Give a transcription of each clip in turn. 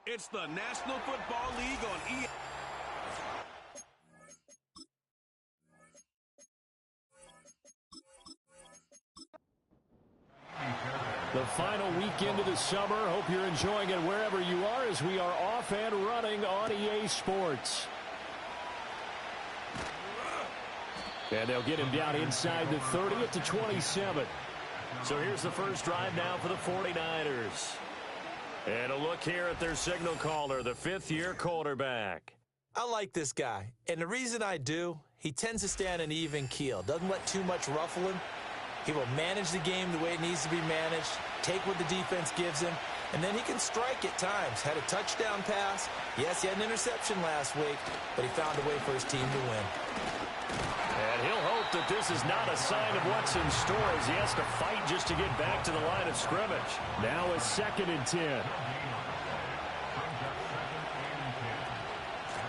It's the National Football League on ESPN. The final weekend of the summer. Hope you're enjoying it wherever you are as we are off and running on EA Sports. And they'll get him down inside the 30 at the 27. So here's the first drive now for the 49ers. And a look here at their signal caller, the fifth-year quarterback. I like this guy, and the reason I do, he tends to stay on an even keel, doesn't let too much ruffle him. He will manage the game the way it needs to be managed, take what the defense gives him, and then he can strike at times. Had a touchdown pass. Yes, he had an interception last week, but he found a way for his team to win. And he'll hope that this is not a sign of what's in store as he has to fight just to get back to the line of scrimmage. Now a 2nd and 10.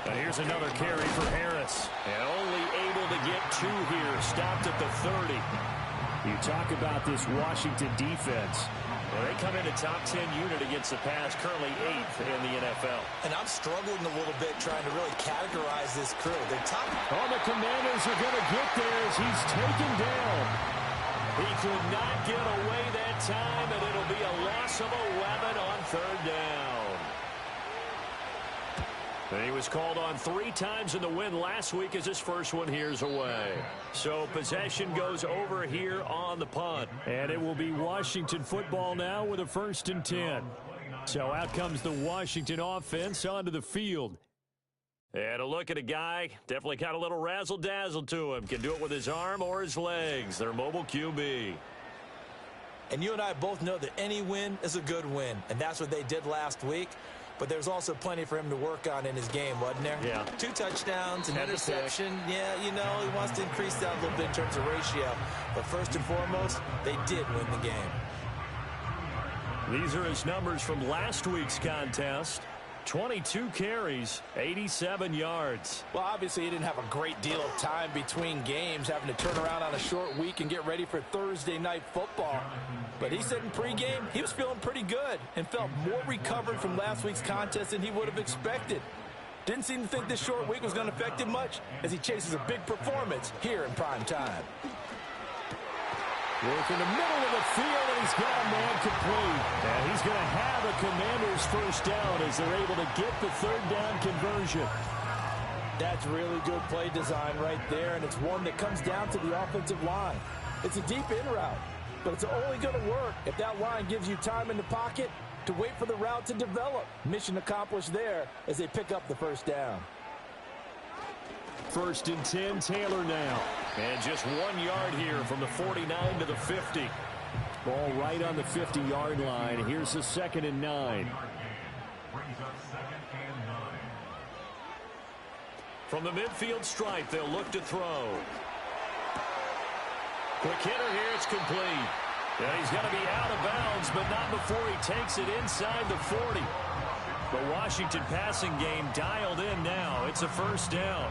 And here's another carry for Harris. And only able to get 2 here. Stopped at the 30. You talk about this Washington defense. Well, they come in a top 10 unit against the pass, currently 8th in the NFL. And I'm struggling a little bit trying to really categorize this crew. They're top. Oh, the Commanders are going to get there as he's taken down. He could not get away that time, and it'll be a loss of a weapon on 3rd down. And he was called on 3 times in the win last week as his first one here's away. So possession goes over here on the punt. And it will be Washington football now with a 1st and 10. So out comes the Washington offense onto the field. And a look at a guy, definitely got a little razzle-dazzle to him. Can do it with his arm or his legs. Their mobile QB. And you and I both know that any win is a good win. And that's what they did last week. But there's also plenty for him to work on in his game, wasn't there? Yeah. 2 touchdowns, an interception. Yeah, you know, he wants to increase that a little bit in terms of ratio. But first and foremost, they did win the game. These are his numbers from last week's contest. 22 carries, 87 yards. Well, obviously, he didn't have a great deal of time between games, having to turn around on a short week and get ready for Thursday night football. But he said in pregame, he was feeling pretty good and felt more recovered from last week's contest than he would have expected. Didn't seem to think this short week was going to affect him much as he chases a big performance here in prime time. Work in the middle of the field, and he's got a man complete. And he's going to have a Commanders first down as they're able to get the 3rd down conversion. That's really good play design right there, and it's one that comes down to the offensive line. It's a deep in route, but it's only going to work if that line gives you time in the pocket to wait for the route to develop. Mission accomplished there as they pick up the first down. 1st and 10, Taylor now. And just 1 yard here from the 49 to the 50. Ball right on the 50-yard line. Here's the 2nd and 9. From the midfield stripe, they'll look to throw. Quick hitter here, it's complete. Yeah, he's got to be out of bounds, but not before he takes it inside the 40. The Washington passing game dialed in now. It's a first down.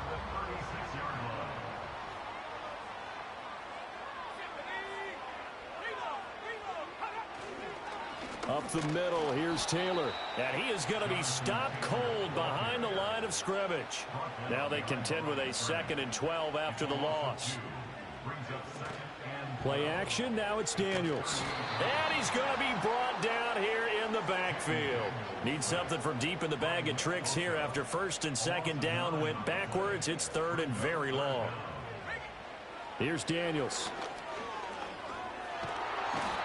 Up the middle, here's Taylor. And he is going to be stopped cold behind the line of scrimmage. Now they contend with a 2nd and 12 after the loss. Play action, now it's Daniels. And he's going to be brought down here in the backfield. Needs something from deep in the bag of tricks here after 1st and 2nd down went backwards. It's 3rd and very long. Here's Daniels.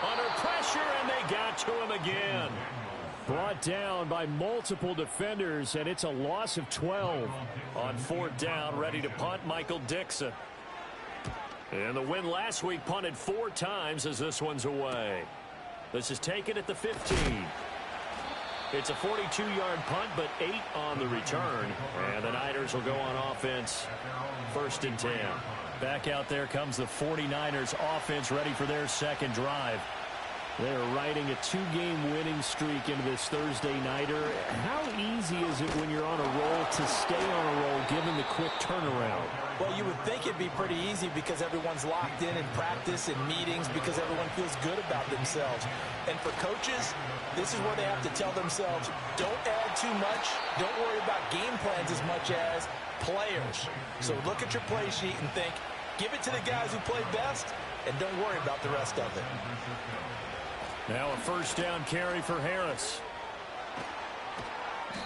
Under pressure, and they got to him again. Brought down by multiple defenders, and it's a loss of 12. On 4th down, ready to punt, Michael Dixon. And the win last week punted 4 times as this one's away. This is taken at the 15. It's a 42-yard punt, but 8 on the return. And the Niners will go on offense, 1st and 10. Back out there comes the 49ers offense ready for their 2nd drive. They're riding a 2-game winning streak into this Thursday nighter. How easy is it when you're on a roll to stay on a roll given the quick turnaround? Well, you would think it'd be pretty easy because everyone's locked in practice and meetings because everyone feels good about themselves. And for coaches, this is where they have to tell themselves, don't add too much. Don't worry about game plans as much as players. So look at your play sheet and think, give it to the guys who play best, and don't worry about the rest of it. Now a first down carry for Harris.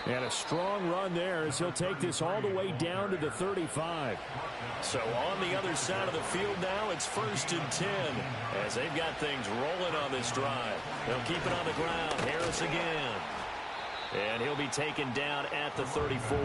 And a strong run there as he'll take this all the way down to the 35. So on the other side of the field now, it's 1st and 10 as they've got things rolling on this drive. They'll keep it on the ground. Harris again. And he'll be taken down at the 34.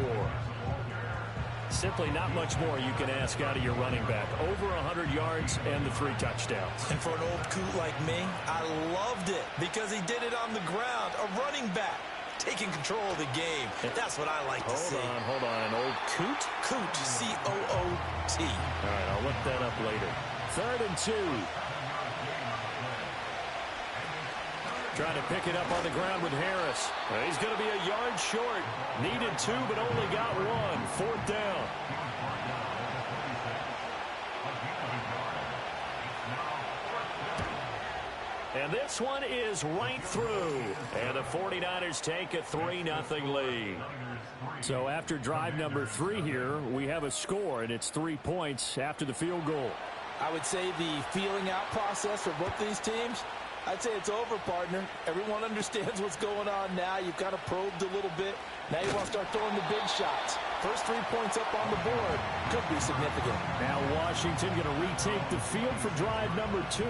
Simply not much more you can ask out of your running back. Over 100 yards and the 3 touchdowns. And for an old coot like me, I loved it because he did it on the ground. A running back taking control of the game. That's what I like to see. Hold on. An old coot? Coot, C-O-O-T. All right, I'll look that up later. 3rd and 2. Trying to pick it up on the ground with Harris. He's going to be a yard short. Needed 2, but only got 1. 4th down. And this one is right through. And the 49ers take a 3-0 lead. So after drive number 3 here, we have a score, and it's 3 points after the field goal. I would say the feeling out process for both these teams, I'd say it's over, partner. Everyone understands what's going on now. You've kind of probed a little bit. Now you want to start throwing the big shots. First 3 points up on the board could be significant. Now Washington going to retake the field for drive number 2.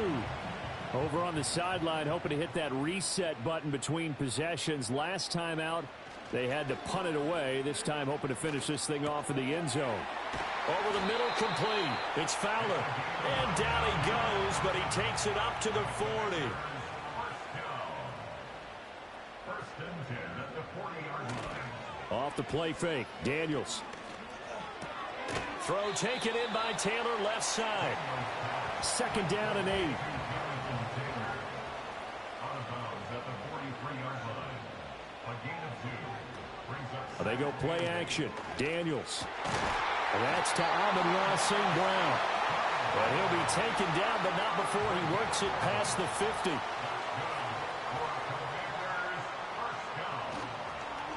Over on the sideline, hoping to hit that reset button between possessions. Last time out, they had to punt it away. This time, hoping to finish this thing off in the end zone. Over the middle, complete. It's Fowler. And down he goes, but he takes it up to the 40. Off the play fake, Daniels. Throw taken in by Taylor, left side. 2nd down and 8. They go play action. Daniels. And that's to Amon-Ra St. Brown. And he'll be taken down, but not before he works it past the 50.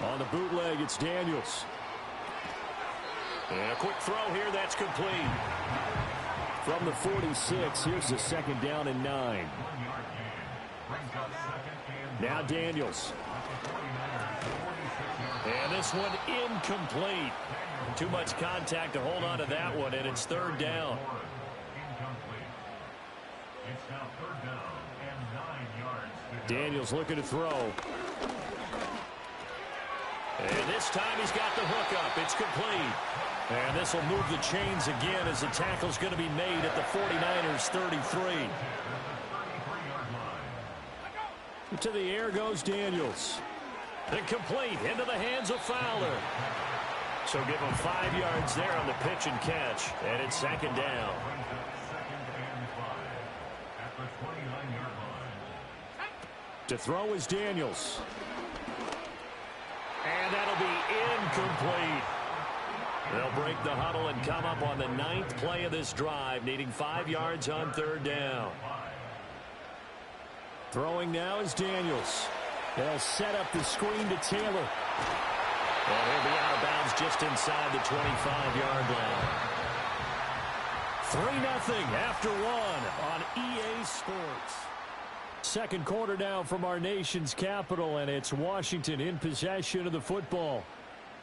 On the bootleg, it's Daniels. And a quick throw here, that's complete. From the 46, here's the 2nd down and 9. Now Daniels. And this one incomplete. Too much contact to hold on to that one, and it's 3rd down. Daniels looking to throw. And this time he's got the hook up. It's complete. And this will move the chains again as the tackle's going to be made at the 49ers 33. To the air goes Daniels. And complete into the hands of Fowler. So give him 5 yards there on the pitch and catch. And it's 2nd down. To throw is Daniels. And that'll be incomplete. They'll break the huddle and come up on the 9th play of this drive, needing 5 yards on 3rd down. Throwing now is Daniels. They'll set up the screen to Taylor. And he'll be out of bounds just inside the 25-yard line. 3-0 after 1 on EA Sports. 2nd quarter now from our nation's capital, and it's Washington in possession of the football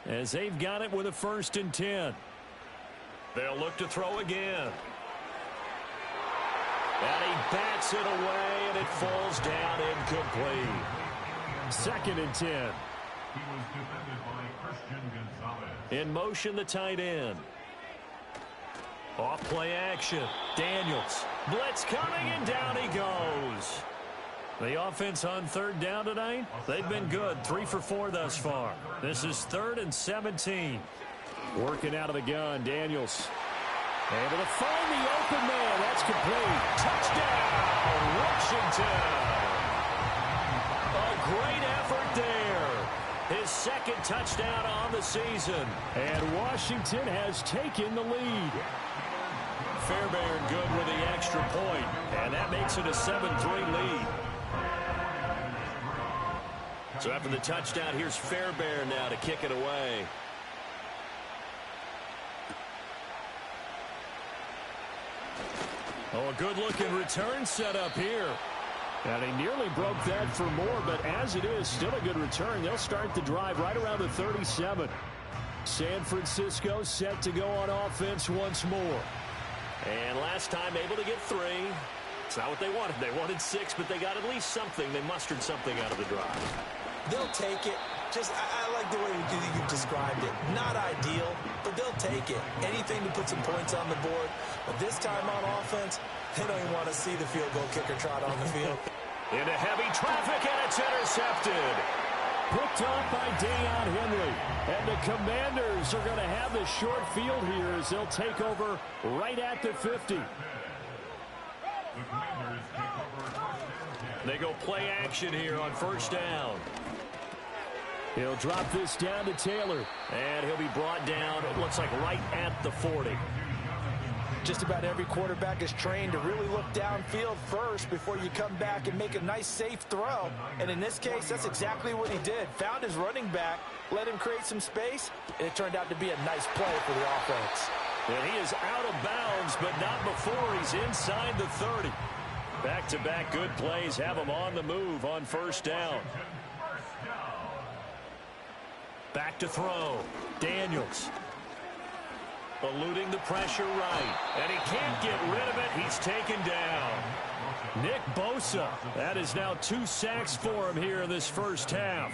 as they've got it with a 1st and 10. They'll look to throw again. And he bats it away, and it falls down incomplete. 2nd and 10. In motion, the tight end. Off play action. Daniels. Blitz coming, and down he goes. The offense on 3rd down tonight, they've been good. 3 for 4 thus far. This is 3rd and 17. Working out of the gun, Daniels. Able to find the open man. That's complete. Touchdown, Washington. A great effort there. His 2nd touchdown on the season. And Washington has taken the lead. Fairbairn good with the extra point. And that makes it a 7-3 lead. So after the touchdown, here's Fairbairn now to kick it away. Oh, a good-looking return set up here. And he nearly broke that for more, but as it is, still a good return. They'll start the drive right around the 37. San Francisco set to go on offense once more. And last time able to get 3. It's not what they wanted. They wanted 6, but they got at least something. They mustered something out of the drive. They'll take it. I like the way you described it. Not ideal, but they'll take it. Anything to put some points on the board. But this time on offense, they don't even want to see the field goal kicker trot on the field. Into heavy traffic, and it's intercepted. Picked off by Deion Henry. And the Commanders are going to have the short field here as they'll take over right at the 50. They go play action here on first down. He'll drop this down to Taylor, and he'll be brought down, it looks like, right at the 40. Just about every quarterback is trained to really look downfield first before you come back and make a nice, safe throw. And in this case, that's exactly what he did. Found his running back, let him create some space, and it turned out to be a nice play for the offense. And he is out of bounds, but not before he's inside the 30. Back-to-back good plays have him on the move on first down. Back to throw. Daniels. Eluding the pressure right. And he can't get rid of it. He's taken down. Nick Bosa. That is now 2 sacks for him here in this first half.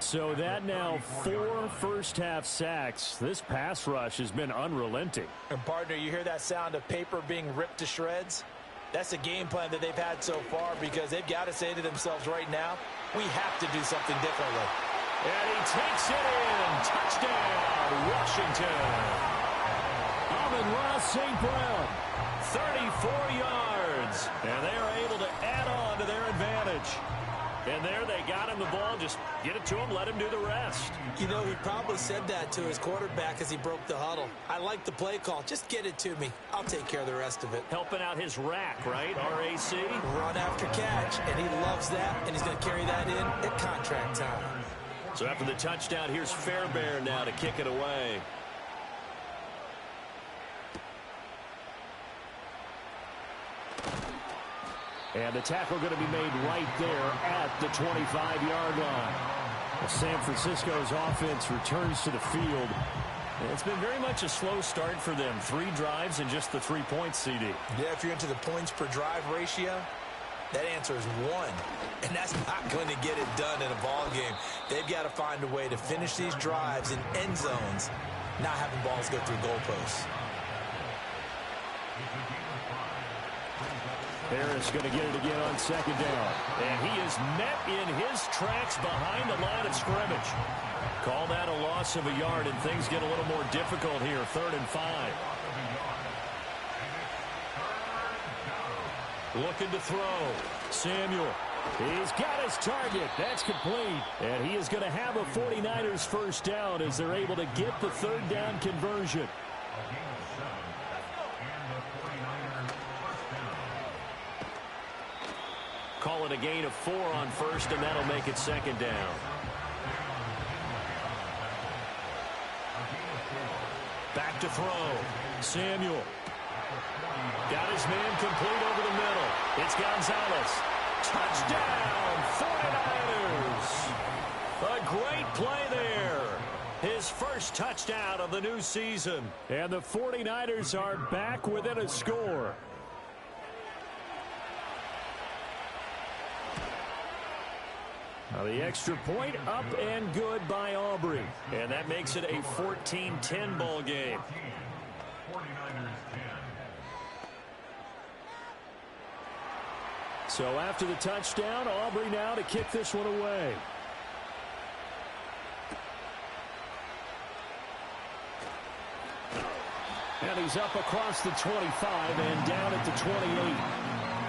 So that now 4 first-half sacks. This pass rush has been unrelenting. And, partner, you hear that sound of paper being ripped to shreds? That's a game plan that they've had so far because they've got to say to themselves right now, we have to do something differently. And he takes it in. Touchdown, Washington. Amon-Ra St. Brown, 34 yards. And they are able to add on to their advantage. And there they got him the ball. Just get it to him, let him do the rest. You know, he probably said that to his quarterback as he broke the huddle. I like the play call. Just get it to me. I'll take care of the rest of it. Helping out his rack, right? RAC. Run after catch, and he loves that, and he's going to carry that in at contract time. So after the touchdown, here's Fairbairn now to kick it away. And the tackle going to be made right there at the 25-yard line. Well, San Francisco's offense returns to the field. It's been very much a slow start for them. 3 drives and just the 3 points, CD. Yeah, if you're into the points per drive ratio, that answer is 1. And that's not going to get it done in a ball game. They've got to find a way to finish these drives in end zones, not having balls go through goalposts. Harris going to get it again on second down. And he is met in his tracks behind the line of scrimmage. Call that a loss of a yard, and things get a little more difficult here. 3rd and 5. Looking to throw. Samuel. He's got his target. That's complete. And he is going to have a 49ers first down as they're able to get the 3rd down conversion. Call it a gain of 4 on first, and that'll make it 2nd down. Back to throw. Samuel. Got his man complete over the middle. It's Gonzalez. Touchdown, 49ers. A great play there. His first touchdown of the new season. And the 49ers are back within a score. Now the extra point up and good by Aubrey. And that makes it a 14-10 ball game. So after the touchdown, Aubrey now to kick this one away. And he's up across the 25 and down at the 28.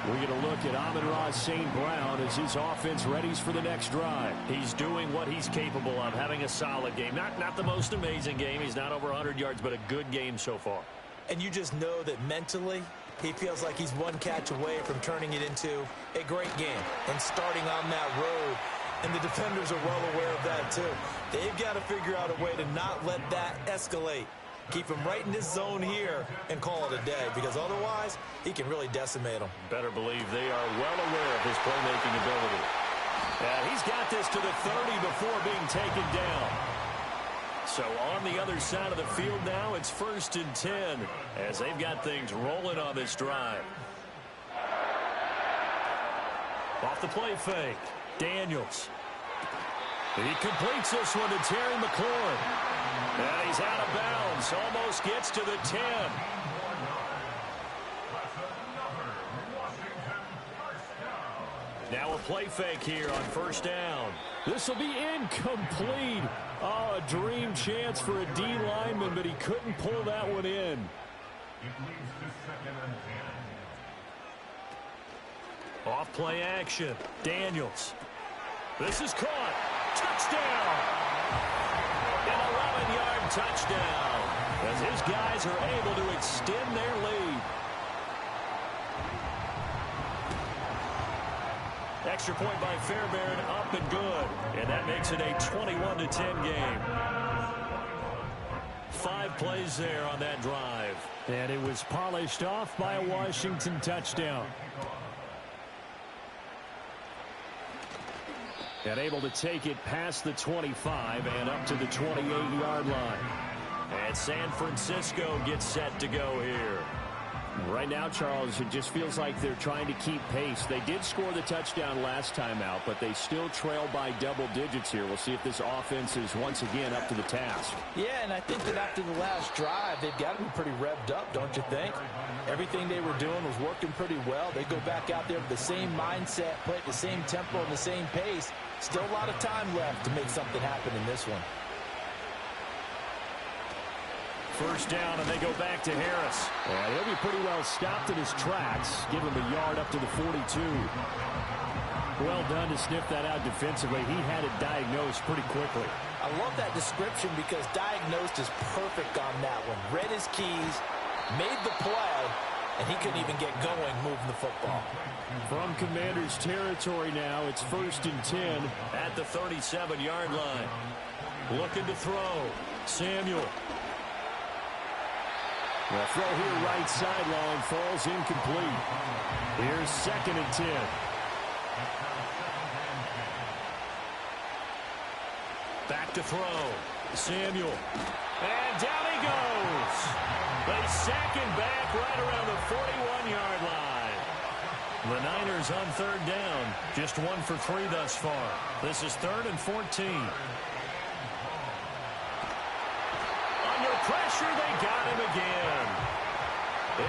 We're going to look at Amon-Ra St. Brown as his offense readies for the next drive. He's doing what he's capable of, having a solid game. Not the most amazing game. He's not over 100 yards, but a good game so far. And you just know that mentally, he feels like he's one catch away from turning it into a great game and starting on that road and the defenders are well aware of that too. They've got to figure out a way to not let that escalate. Keep him right in this zone here and call it a day, because otherwise he can really decimate them. Better believe they are well aware of his playmaking ability. And he's got this to the 30 before being taken down. So on the other side of the field now, it's 1st and 10 as they've got things rolling on this drive. Off the play fake, Daniels. He completes this one to Terry McLaurin. And he's out of bounds, almost gets to the 10. Now a play fake here on 1st down. This will be incomplete. Oh, a dream chance for a D lineman, but he couldn't pull that one in. Off play action, Daniels. This is caught. Touchdown! An 11-yard touchdown as his guys are able to extend their lead. Extra point by Fairbairn, up and good. And that makes it a 21-10 game. 5 plays there on that drive. And it was polished off by a Washington touchdown. And able to take it past the 25 and up to the 28-yard line. And San Francisco gets set to go here. Right now, Charles, it just feels like they're trying to keep pace. They did score the touchdown last time out, but they still trail by double digits here. We'll see if this offense is once again up to the task. Yeah, and I think that after the last drive, they've got to be pretty revved up, don't you think? Everything they were doing was working pretty well. They go back out there with the same mindset, play at the same tempo and the same pace. Still a lot of time left to make something happen in this one. 1st down, and they go back to Harris. And he'll be pretty well stopped in his tracks. Give him a yard up to the 42. Well done to sniff that out defensively. He had it diagnosed pretty quickly. I love that description because diagnosed is perfect on that one. Read his keys, made the play, and he couldn't even get going moving the football. From Commanders territory now, it's 1st and 10 at the 37-yard line. Looking to throw. Samuel. The throw here right sideline falls incomplete. Here's 2nd and 10. Back to throw. Samuel. And down he goes. They sack him back right around the 41-yard line. The Niners on 3rd down. Just 1 for 3 thus far. This is 3rd and 14. Under pressure, they got him again.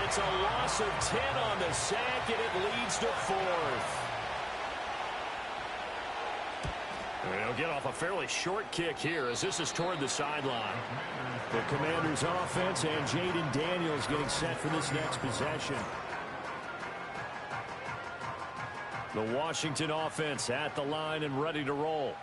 It's a loss of 10 on the sack, and it leads to 4th. They'll get off a fairly short kick here as this is toward the sideline. The Commanders offense and Jaden Daniels getting set for this next possession. The Washington offense at the line and ready to roll.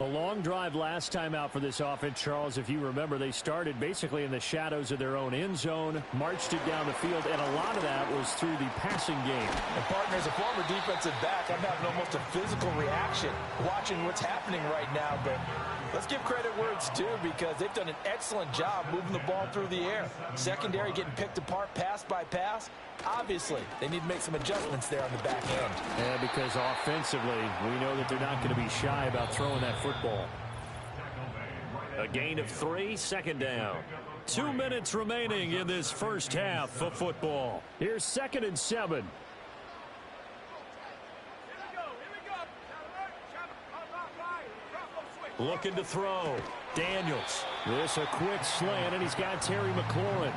A long drive last time out for this offense, Charles. If you remember, they started basically in the shadows of their own end zone, marched it down the field, and a lot of that was through the passing game. And partner, as a former defensive back, I'm having almost a physical reaction watching what's happening right now. But let's give credit where it's due because they've done an excellent job moving the ball through the air. Secondary getting picked apart pass by pass. Obviously, they need to make some adjustments there on the back end. Yeah, because offensively, we know that they're not going to be shy about throwing that football. A gain of 3, 2nd down. 2 minutes remaining in this first half of football. Here's 2nd and 7. Looking to throw. Daniels. This a quick slant, and he's got Terry McLaurin.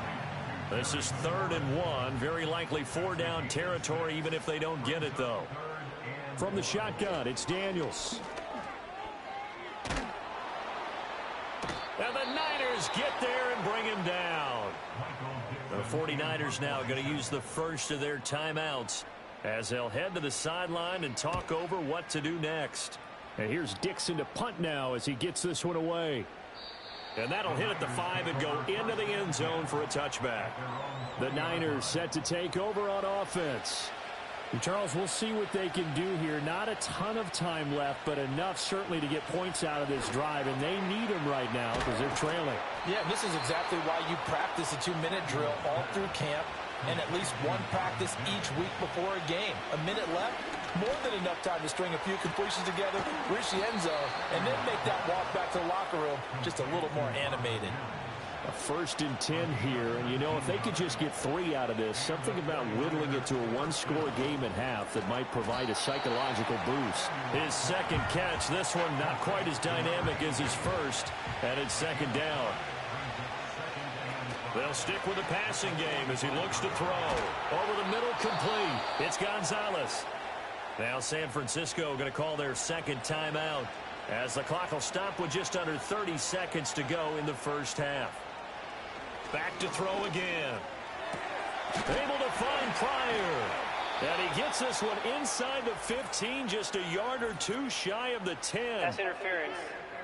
This is 3rd and 1. Very likely 4-down territory, even if they don't get it, though. From the shotgun, it's Daniels. And the Niners get there and bring him down. The 49ers now going to use the first of their timeouts as they'll head to the sideline and talk over what to do next. And here's Dixon to punt now as he gets this one away. And that'll hit at the 5 and go into the end zone for a touchback. The Niners set to take over on offense. And Charles, we'll see what they can do here. Not a ton of time left, but enough certainly to get points out of this drive, and they need them right now because they're trailing. Yeah, this is exactly why you practice a 2-minute drill all through camp and at least one practice each week before a game. A minute left, more than enough time to string a few completions together, reach the end zone, and then make that walk back to the locker room just a little more animated. A 1st and 10 here, and you know, if they could just get 3 out of this, something about whittling it to a 1-score game at half that might provide a psychological boost. His second catch, this one not quite as dynamic as his first, and it's 2nd down. They'll stick with the passing game as he looks to throw. Over the middle, complete. It's Gonzalez. Now San Francisco going to call their 2nd timeout as the clock will stop with just under 30 seconds to go in the first half. Back to throw again. Able to find Pryor. And he gets this one inside the 15, just a yard or 2 shy of the 10. That's interference.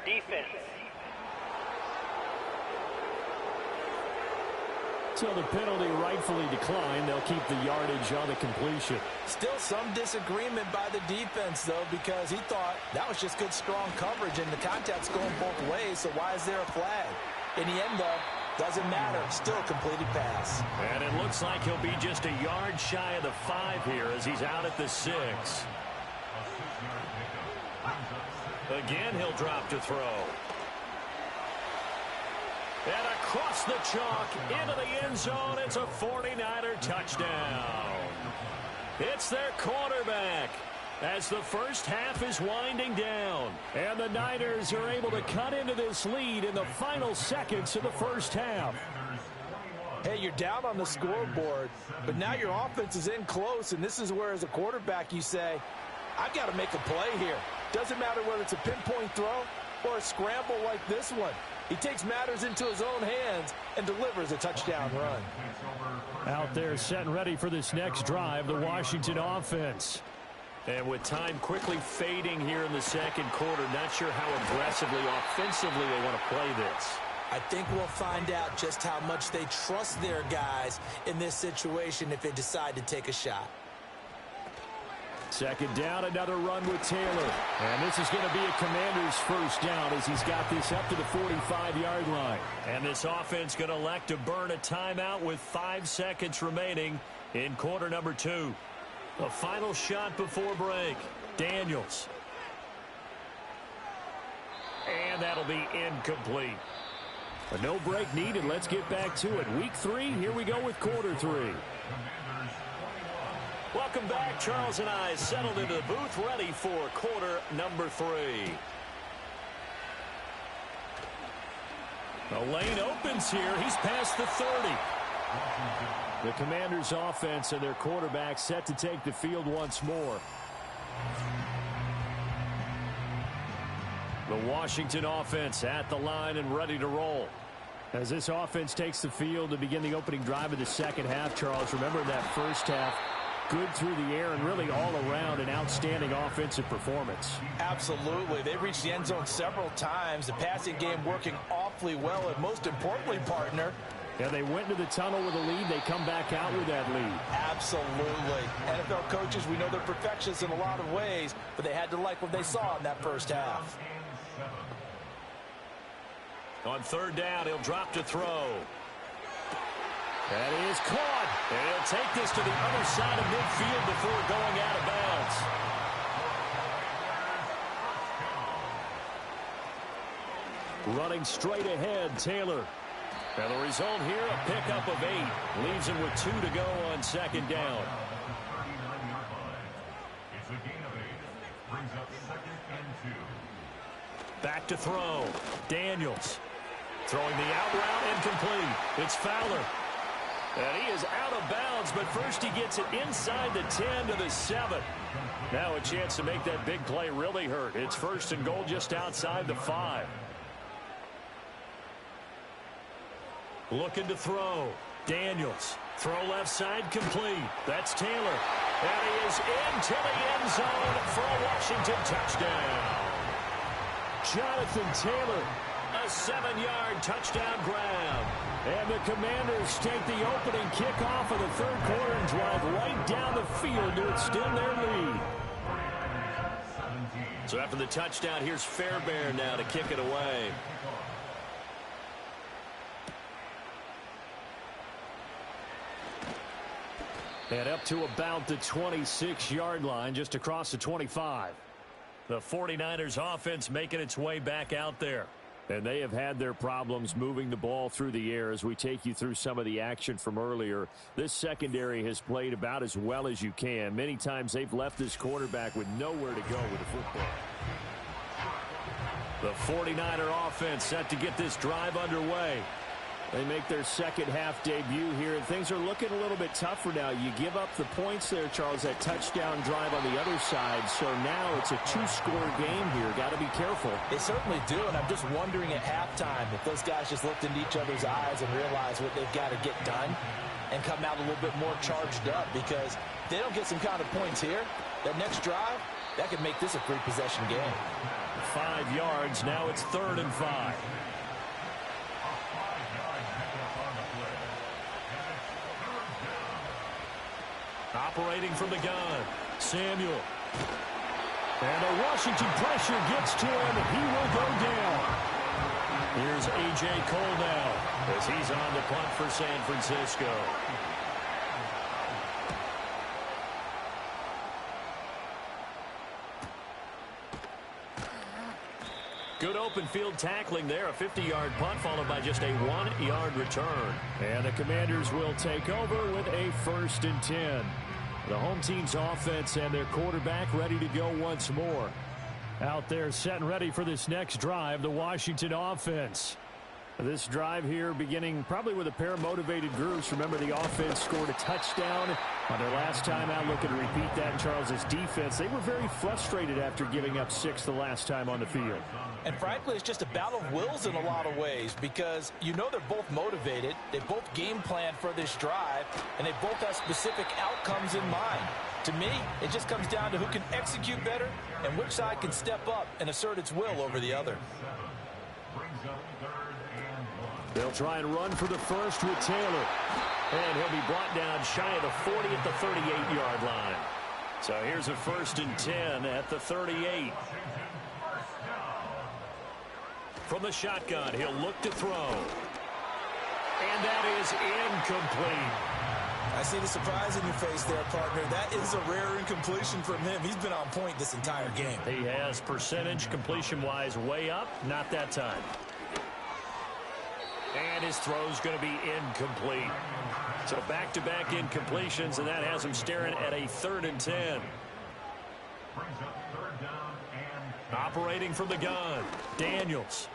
Defense. So the penalty rightfully declined. They'll keep the yardage on the completion. Still some disagreement by the defense, though, because he thought that was just good, strong coverage, and the contact's going both ways, so why is there a flag? In the end, though, doesn't matter. Still a completed pass. And it looks like he'll be just a yard shy of the 5 here as he's out at the 6. Again, he'll drop to throw. And across the chalk, into the end zone, it's a 49er touchdown. It's their quarterback as the first half is winding down. And the Niners are able to cut into this lead in the final seconds of the first half. Hey, you're down on the scoreboard, but now your offense is in close, and this is where, as a quarterback, you say, I've got to make a play here. Doesn't matter whether it's a pinpoint throw or a scramble like this one. He takes matters into his own hands and delivers a touchdown run. Out there set and ready for this next drive, the Washington offense. And with time quickly fading here in the 2nd quarter, not sure how aggressively, offensively they want to play this. I think we'll find out just how much they trust their guys in this situation if they decide to take a shot. 2nd down, another run with Taylor. And this is going to be a Commander's first down as he's got this up to the 45-yard line. And this offense going to elect to burn a timeout with 5 seconds remaining in quarter number 2. A final shot before break. Daniels. And that'll be incomplete. A no break needed. Let's get back to it. Week 3, here we go with quarter 3. Welcome back. Charles and I settled into the booth, ready for quarter number 3. The lane opens here. He's past the 30. The Commanders' offense and their quarterback set to take the field once more. The Washington offense at the line and ready to roll. As this offense takes the field to begin the opening drive of the 2nd half, Charles, remember that first half, good through the air and really all around an outstanding offensive performance. Absolutely. They reached the end zone several times. The passing game working awfully well, and most importantly, partner, yeah, they went into the tunnel with a lead. They come back out with that lead. Absolutely. NFL coaches, we know they're perfectionists in a lot of ways, but they had to like what they saw in that first half. On 3rd down, he'll drop to throw. That is caught. And he'll take this to the other side of midfield before going out of bounds. Running straight ahead, Taylor. And the result here, a pickup of 8. Leaves him with 2 to go on 2nd down. Back to throw. Daniels. Throwing the out route incomplete. It's Fowler. And he is out of bounds, but first he gets it inside the 10 to the 7. Now a chance to make that big play really hurt. It's 1st and goal just outside the 5. Looking to throw. Daniels. Throw left side complete. That's Taylor. And he is into the end zone for a Washington touchdown. Jonathan Taylor, A 7-yard touchdown grab. And the Commanders take the opening kickoff of the third quarter and drive right down the field to extend their lead. So after the touchdown, here's Fairbairn now to kick it away. And up to about the 26-yard line, just across the 25. The 49ers offense making its way back out there. And they have had their problems moving the ball through the air as we take you through some of the action from earlier. This secondary has played about as well as you can. Many times they've left this quarterback with nowhere to go with the football. The 49er offense set to get this drive underway. They make their second half debut here, and things are looking a little bit tougher now. You give up the points there, Charles, that touchdown drive on the other side. So now it's a two-score game here. Got to be careful. They certainly do, and I'm just wondering at halftime if those guys just looked into each other's eyes and realized what they've got to get done and come out a little bit more charged up, because if they don't get some kind of points here, that next drive, that could make this a three-possession game. 5 yards. Now it's 3rd and 5. Operating from the gun, Samuel. And the Washington pressure gets to him. He will go down. Here's A.J. Cole now as he's on the punt for San Francisco. Good open field tackling there. A 50-yard punt followed by just a 1-yard return. And the Commanders will take over with a 1st and 10. The home team's offense and their quarterback ready to go once more. Out there set and ready for this next drive, the Washington offense. This drive here beginning probably with a pair of motivated groups. Remember, the offense scored a touchdown on their last time out. Looking to repeat that in Charles's defense. They were very frustrated after giving up 6 the last time on the field. And frankly, it's just a battle of wills in a lot of ways, because you know they're both motivated. They both game planned for this drive, and they both have specific outcomes in mind. To me, it just comes down to who can execute better and which side can step up and assert its will over the other. They'll try and run for the first with Taylor. And he'll be brought down shy of the 40 at the 38-yard line. So here's a 1st and 10 at the 38. From the shotgun, he'll look to throw. And that is incomplete. I see the surprise in your face there, partner. That is a rare incompletion from him. He's been on point this entire game. He has percentage completion-wise way up. Not that time. And his throw's going to be incomplete. So back-to-back incompletions, and that has him staring at a 3rd and 10. Operating from the gun, Daniels.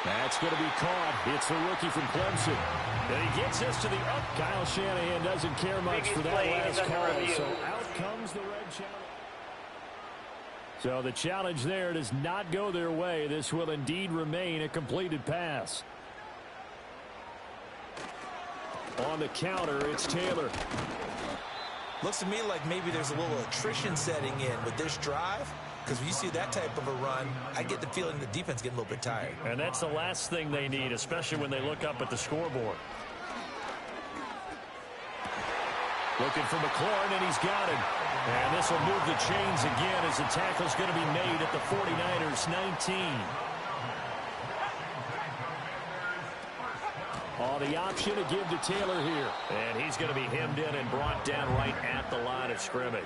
That's going to be caught. It's the rookie from Clemson. And he gets us to the up. Kyle Shanahan doesn't care much for that last call. So out comes the red challenge. So the challenge there does not go their way. This will indeed remain a completed pass. On the counter, it's Taylor. Looks to me like maybe there's a little attrition setting in with this drive, because when you see that type of a run, I get the feeling the defense getting a little bit tired. And that's the last thing they need, especially when they look up at the scoreboard. Looking for McLaurin, and he's got him. And this will move the chains again as the tackle's going to be made at the 49ers 19. Oh, the option to give to Taylor here. And he's going to be hemmed in and brought down right at the line of scrimmage.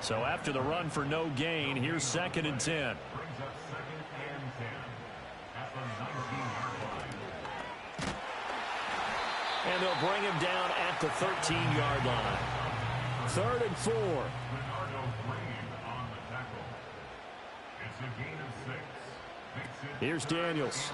So after the run for no gain, here's 2nd and 10. And they'll bring him down at the 13-yard line. 3rd and 4. Here's Daniels.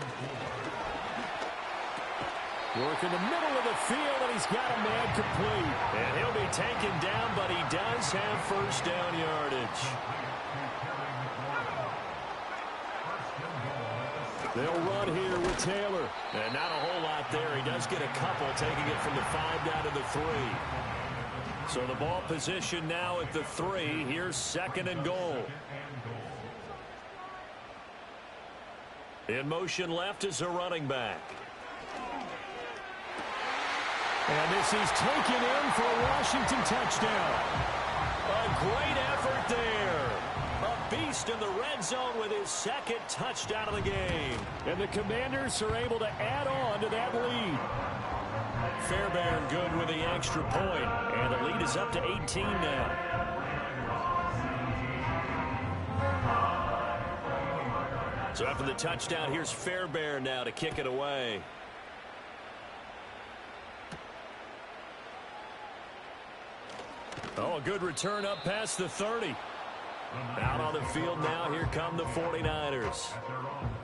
Work in the middle of the field, and he's got a man complete. And he'll be taken down, but he does have 1st down yardage. They'll run here with Taylor. And not a whole lot there. He does get a couple, taking it from the 5 down to the 3. So the ball position now at the 3. Here's 2nd and goal. In motion left is a running back. And this is taken in for a Washington touchdown. A great effort there. A beast in the red zone with his second touchdown of the game. And the Commanders are able to add on to that lead. Fairbairn good with the extra point. And the lead is up to 18 now. So after the touchdown, here's Fairbairn now to kick it away. Oh, a good return up past the 30. Out on the field now, here come the 49ers.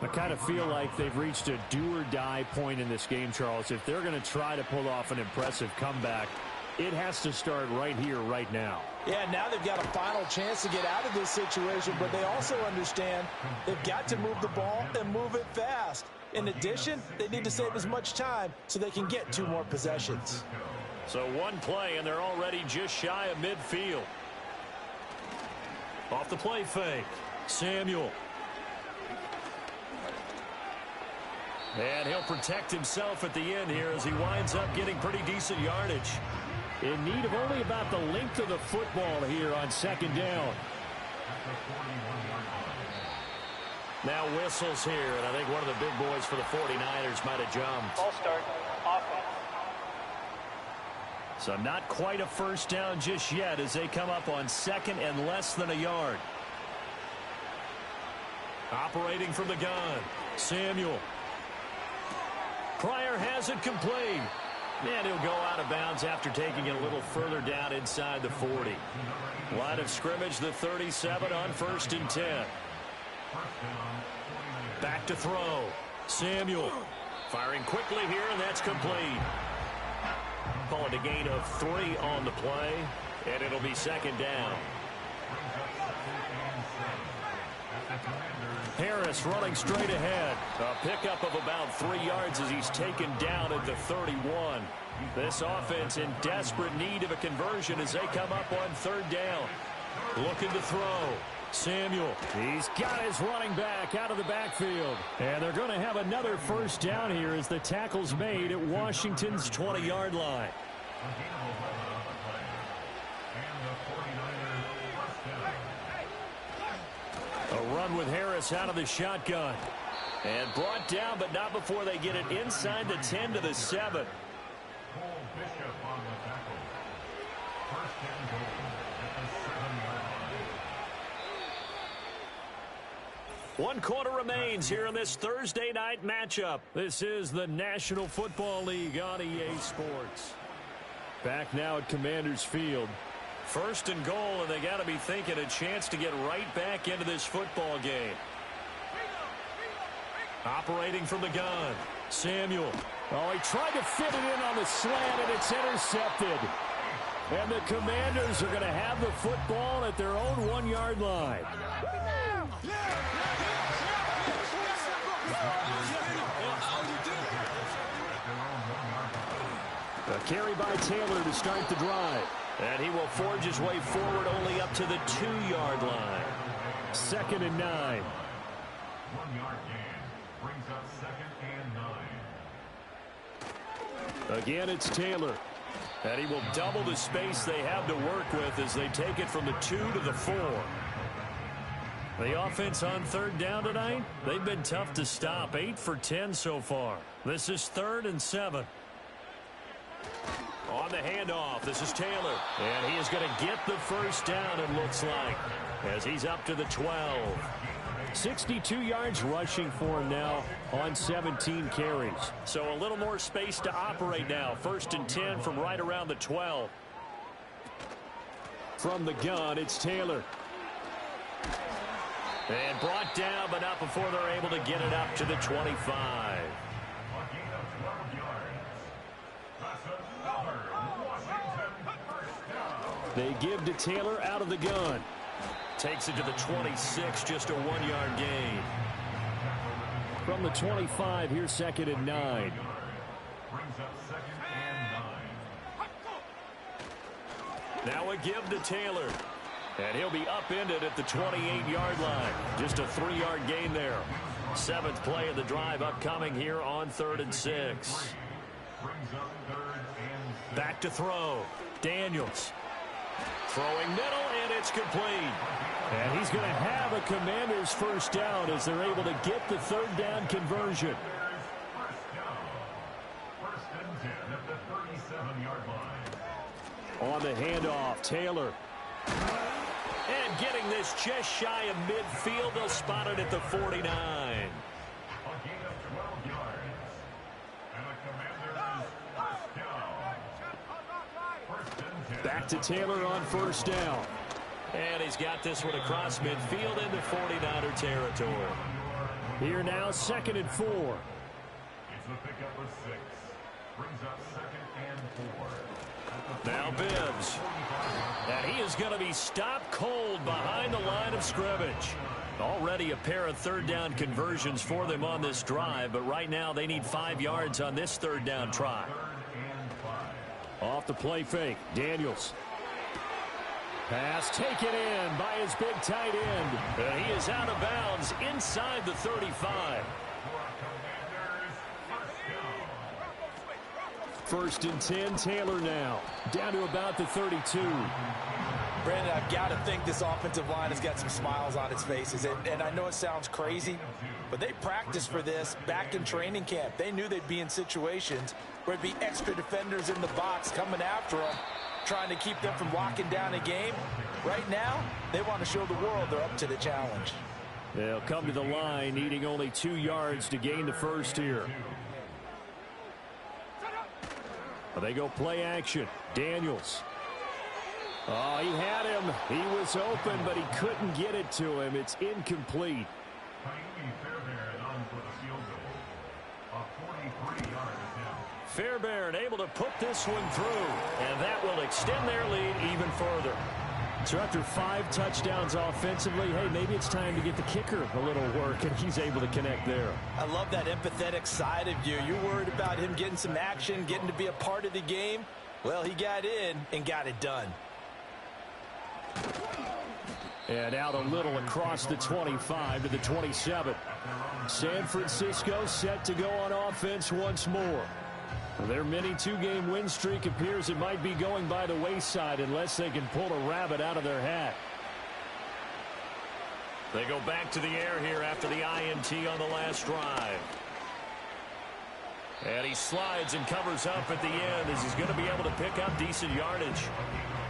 I kind of feel like they've reached a do-or-die point in this game, Charles. If they're going to try to pull off an impressive comeback, it has to start right here, right now. Yeah, now they've got a final chance to get out of this situation, but they also understand they've got to move the ball and move it fast. In addition, they need to save as much time so they can get 2 more possessions. So one play, and they're already just shy of midfield. Off the play fake, Samuel. And he'll protect himself at the end here as he winds up getting pretty decent yardage. In need of only about the length of the football here on second down. Now whistles here, and I think one of the big boys for the 49ers might have jumped. Ball start. Offense. So not quite a first down just yet as they come up on second and less than a yard. Operating from the gun, Samuel. Pryor has it complete. And he'll go out of bounds after taking it a little further down inside the 40. Line of scrimmage, the 37 on 1st and 10. Back to throw. Samuel firing quickly here, and that's complete. Call it a gain of 3 on the play, and it'll be second down. Harris running straight ahead. A pickup of about 3 yards as he's taken down at the 31. This offense in desperate need of a conversion as they come up on 3rd down. Looking to throw. Samuel. He's got his running back out of the backfield. And they're going to have another first down here as the tackle's made at Washington's 20-yard line. A run with Harris out of the shotgun. And brought down, but not before they get it inside the 10 to the 7. One quarter remains here in this Thursday night matchup. This is the National Football League on EA Sports. Back now at Commanders Field. 1st and goal, and they got to be thinking a chance to get right back into this football game. Operating from the gun, Samuel. Oh, he tried to fit it in on the slant, and it's intercepted. And the Commanders are going to have the football at their own 1-yard line. A carry by Taylor to start the drive. And he will forge his way forward only up to the 2-yard line. 2nd and 9. 1-yard gain brings up 2nd and 9. Again, it's Taylor. And he will double the space they have to work with as they take it from the 2 to the 4. The offense on 3rd down tonight, they've been tough to stop. 8 for 10 so far. This is 3rd and 7. On the handoff, this is Taylor. And he is going to get the first down, it looks like, as he's up to the 12. 62 yards rushing for him now on 17 carries. So a little more space to operate now. 1st and 10 from right around the 12. From the gun, it's Taylor. And brought down, but not before they're able to get it up to the 25. They give to Taylor out of the gun. Takes it to the 26, just a 1-yard gain. From the 25, here's 2nd and 9. Brings up 2nd and 9. Now a give to Taylor. And he'll be upended at the 28-yard line. Just a 3-yard gain there. Seventh play of the drive upcoming here on 3rd and 6. Brings up 3rd and 6. Back to throw. Daniels. Throwing middle, and it's complete. And he's going to have a Commanders first down as they're able to get the 3rd down conversion. First and 10 at the 37-yard line. On the handoff, Taylor. And getting this just shy of midfield. They'll spot it at the 49. A gain of 12 yards. And the Commanders first down. First and 10. Back to Taylor on first down. And he's got this one across midfield into 49er territory. Here now, 2nd and 4. It's a pickup of 6. Brings up 2nd and 4. Now Bibbs. And he is going to be stopped cold behind the line of scrimmage. Already a pair of 3rd down conversions for them on this drive, but right now they need 5 yards on this 3rd down try. Off the play fake, Daniels. Pass taken in by his big tight end. And he is out of bounds inside the 35. 1st and 10, Taylor now. Down to about the 32. Brandon, I've got to think this offensive line has got some smiles on its faces. And I know it sounds crazy, but they practiced for this back in training camp. They knew they'd be in situations where it'd be extra defenders in the box coming after them, trying to keep them from locking down a game. Right now, they want to show the world they're up to the challenge. They'll come to the line, needing only 2 yards to gain the first here. They go play action. Daniels. Oh, he had him. He was open, but he couldn't get it to him. It's incomplete. Fairbairn on for the field goal. A 43-yard attempt. Fairbairn able to put this one through, and that will extend their lead even further. So after 5 touchdowns offensively, hey, maybe it's time to get the kicker a little work, and he's able to connect there. I love that empathetic side of you. You're worried about him getting some action, getting to be a part of the game. Well, he got in and got it done. And out a little across the 25 to the 27. San Francisco set to go on offense once more. Their mini 2-game win streak appears it might be going by the wayside unless they can pull a rabbit out of their hat. They go back to the air here after the INT on the last drive. And he slides and covers up at the end as he's going to be able to pick up decent yardage.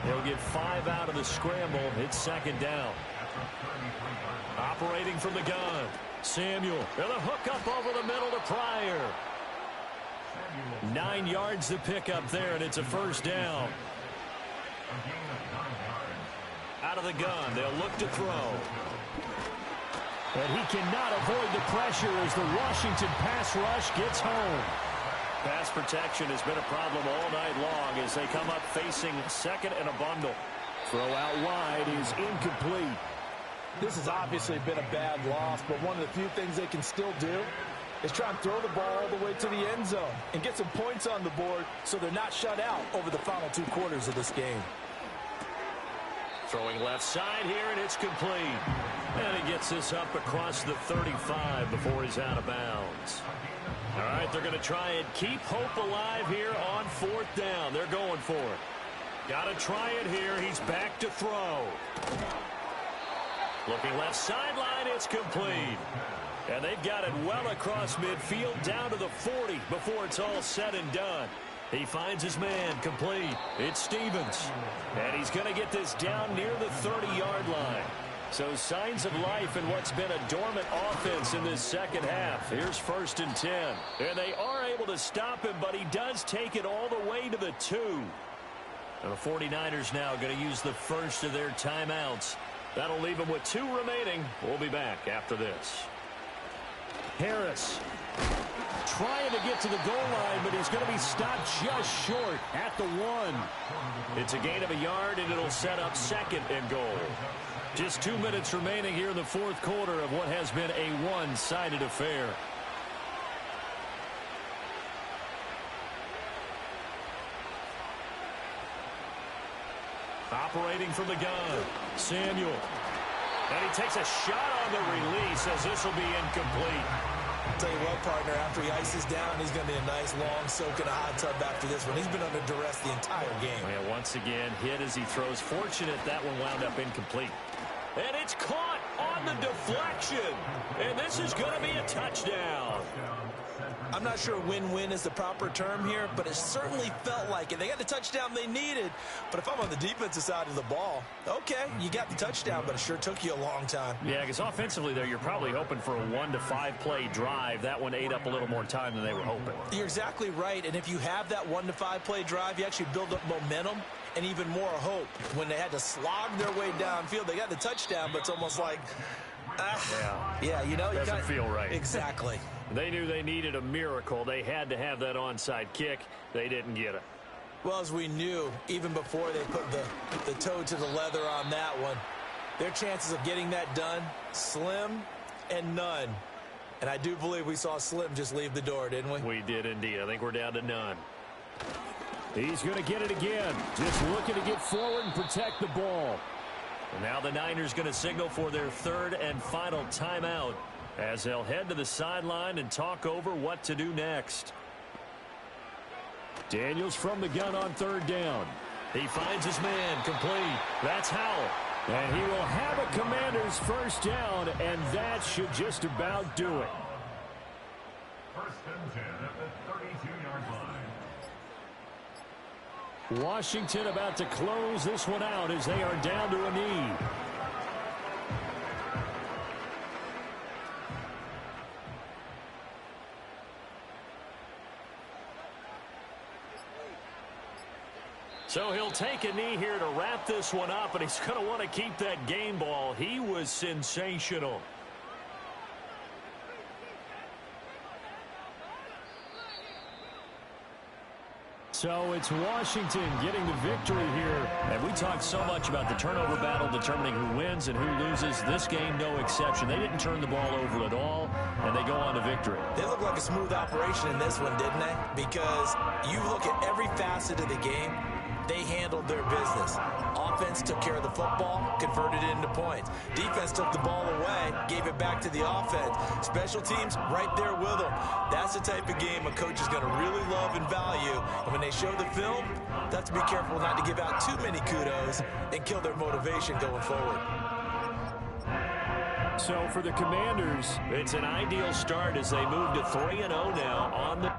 He'll get 5 out of the scramble. It's 2nd down. Operating from the gun. Samuel. And a hook up over the middle to Pryor. 9 yards to pick up there, and it's a first down. Out of the gun, they'll look to throw. And he cannot avoid the pressure as the Washington pass rush gets home. Pass protection has been a problem all night long as they come up facing 2nd and a bundle. Throw out wide is incomplete. This has obviously been a bad loss, but one of the few things they can still do is try and throw the ball all the way to the end zone and get some points on the board so they're not shut out over the final 2 quarters of this game. Throwing left side here, and it's complete. And he gets this up across the 35 before he's out of bounds. All right, they're going to try and keep hope alive here on 4th down. They're going for it. Got to try it here. He's back to throw. Looking left sideline, it's complete. And they've got it well across midfield down to the 40 before it's all said and done. He finds his man, complete. It's Stevens. And he's going to get this down near the 30-yard line. So signs of life in what's been a dormant offense in this second half. Here's 1st and 10. And they are able to stop him, but he does take it all the way to the 2. And the 49ers now going to use the first of their timeouts. That'll leave them with 2 remaining. We'll be back after this. Harris trying to get to the goal line, but he's going to be stopped just short at the 1. It's a gain of a yard, and it'll set up 2nd and goal. Just 2 minutes remaining here in the 4th quarter of what has been a one-sided affair. Operating from the gun, Samuel. And he takes a shot on the release as this will be incomplete. I'll tell you what, partner, after he ices down, he's going to be a nice, long soak in a hot tub after this one. He's been under duress the entire game. And once again, hit as he throws. Fortunate that one wound up incomplete. And it's caught on the deflection. And this is going to be a touchdown. I'm not sure win-win is the proper term here, but it certainly felt like it. They got the touchdown they needed, but if I'm on the defensive side of the ball, okay, you got the touchdown, but it sure took you a long time. Yeah, because offensively there, you're probably hoping for a 1 to 5 play drive. That one ate up a little more time than they were hoping. You're exactly right, and if you have that 1 to 5 play drive, you actually build up momentum and even more hope. When they had to slog their way downfield, they got the touchdown, but it's almost like, yeah, you know, doesn't feel right. Exactly. They knew they needed a miracle. They had to have that onside kick. They didn't get it. Well, as we knew, even before they put the toe to the leather on that one, their chances of getting that done, slim and none. And I do believe we saw Slim just leave the door, didn't we? We did indeed. I think we're down to none. He's going to get it again. Just looking to get forward and protect the ball. And now the Niners going to signal for their third and final timeout, as they'll head to the sideline and talk over what to do next. Daniels from the gun on third down. He finds his man complete. That's Howell. And he will have a Commanders first down, and that should just about do it. First and 10 at the 32-yard line. Washington about to close this one out as they are down to a knee. So he'll take a knee here to wrap this one up, and he's going to want to keep that game ball. He was sensational. So it's Washington getting the victory here. And we talked so much about the turnover battle determining who wins and who loses. This game, no exception. They didn't turn the ball over at all, and they go on to victory. They look like a smooth operation in this one, didn't they? Because you look at every facet of the game, they handled their business. Offense took care of the football, converted it into points. Defense took the ball away, gave it back to the offense. Special teams right there with them. That's the type of game a coach is going to really love and value. And when they show the film, they have to be careful not to give out too many kudos and kill their motivation going forward. So for the Commanders, it's an ideal start as they move to 3-0 now on the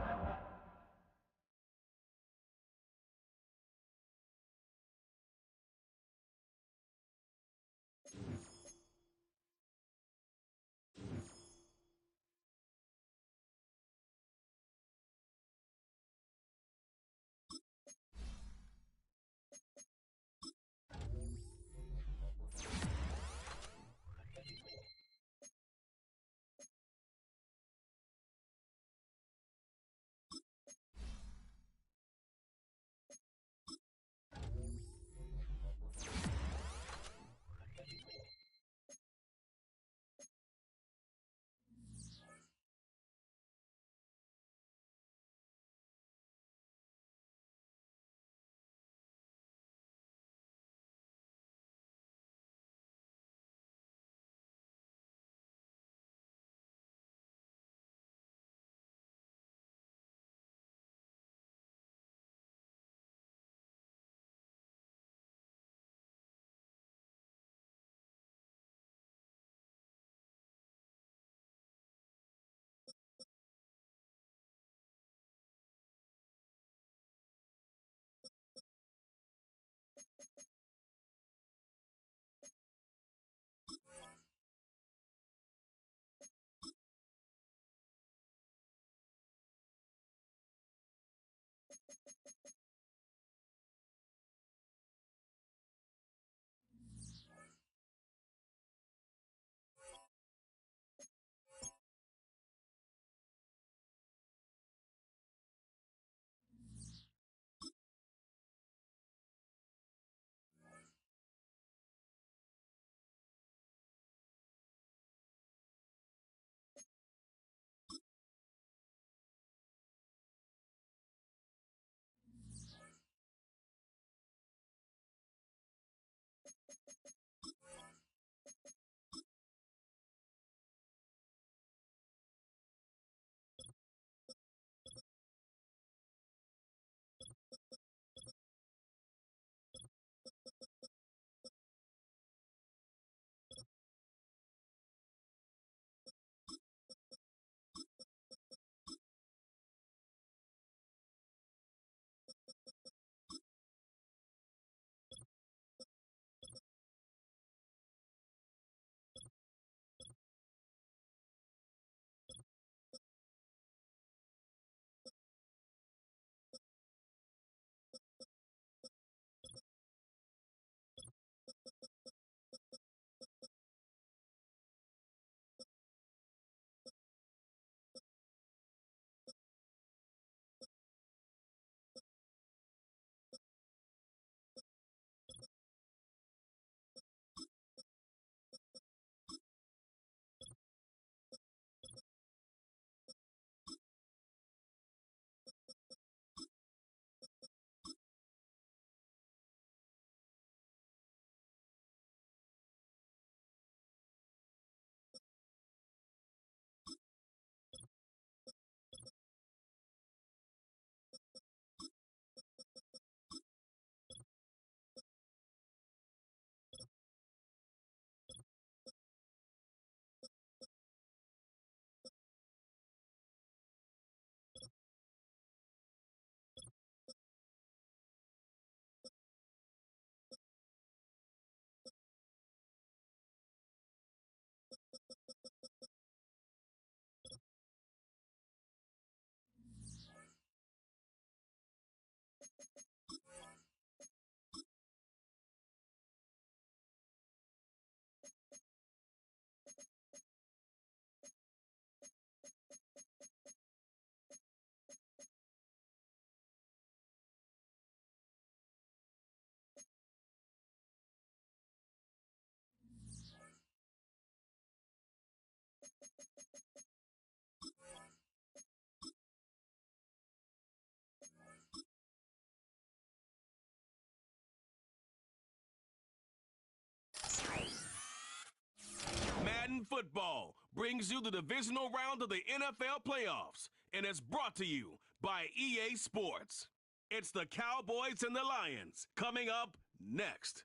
American football brings you the divisional round of the NFL playoffs, and it's brought to you by EA Sports. It's the Cowboys and the Lions coming up next.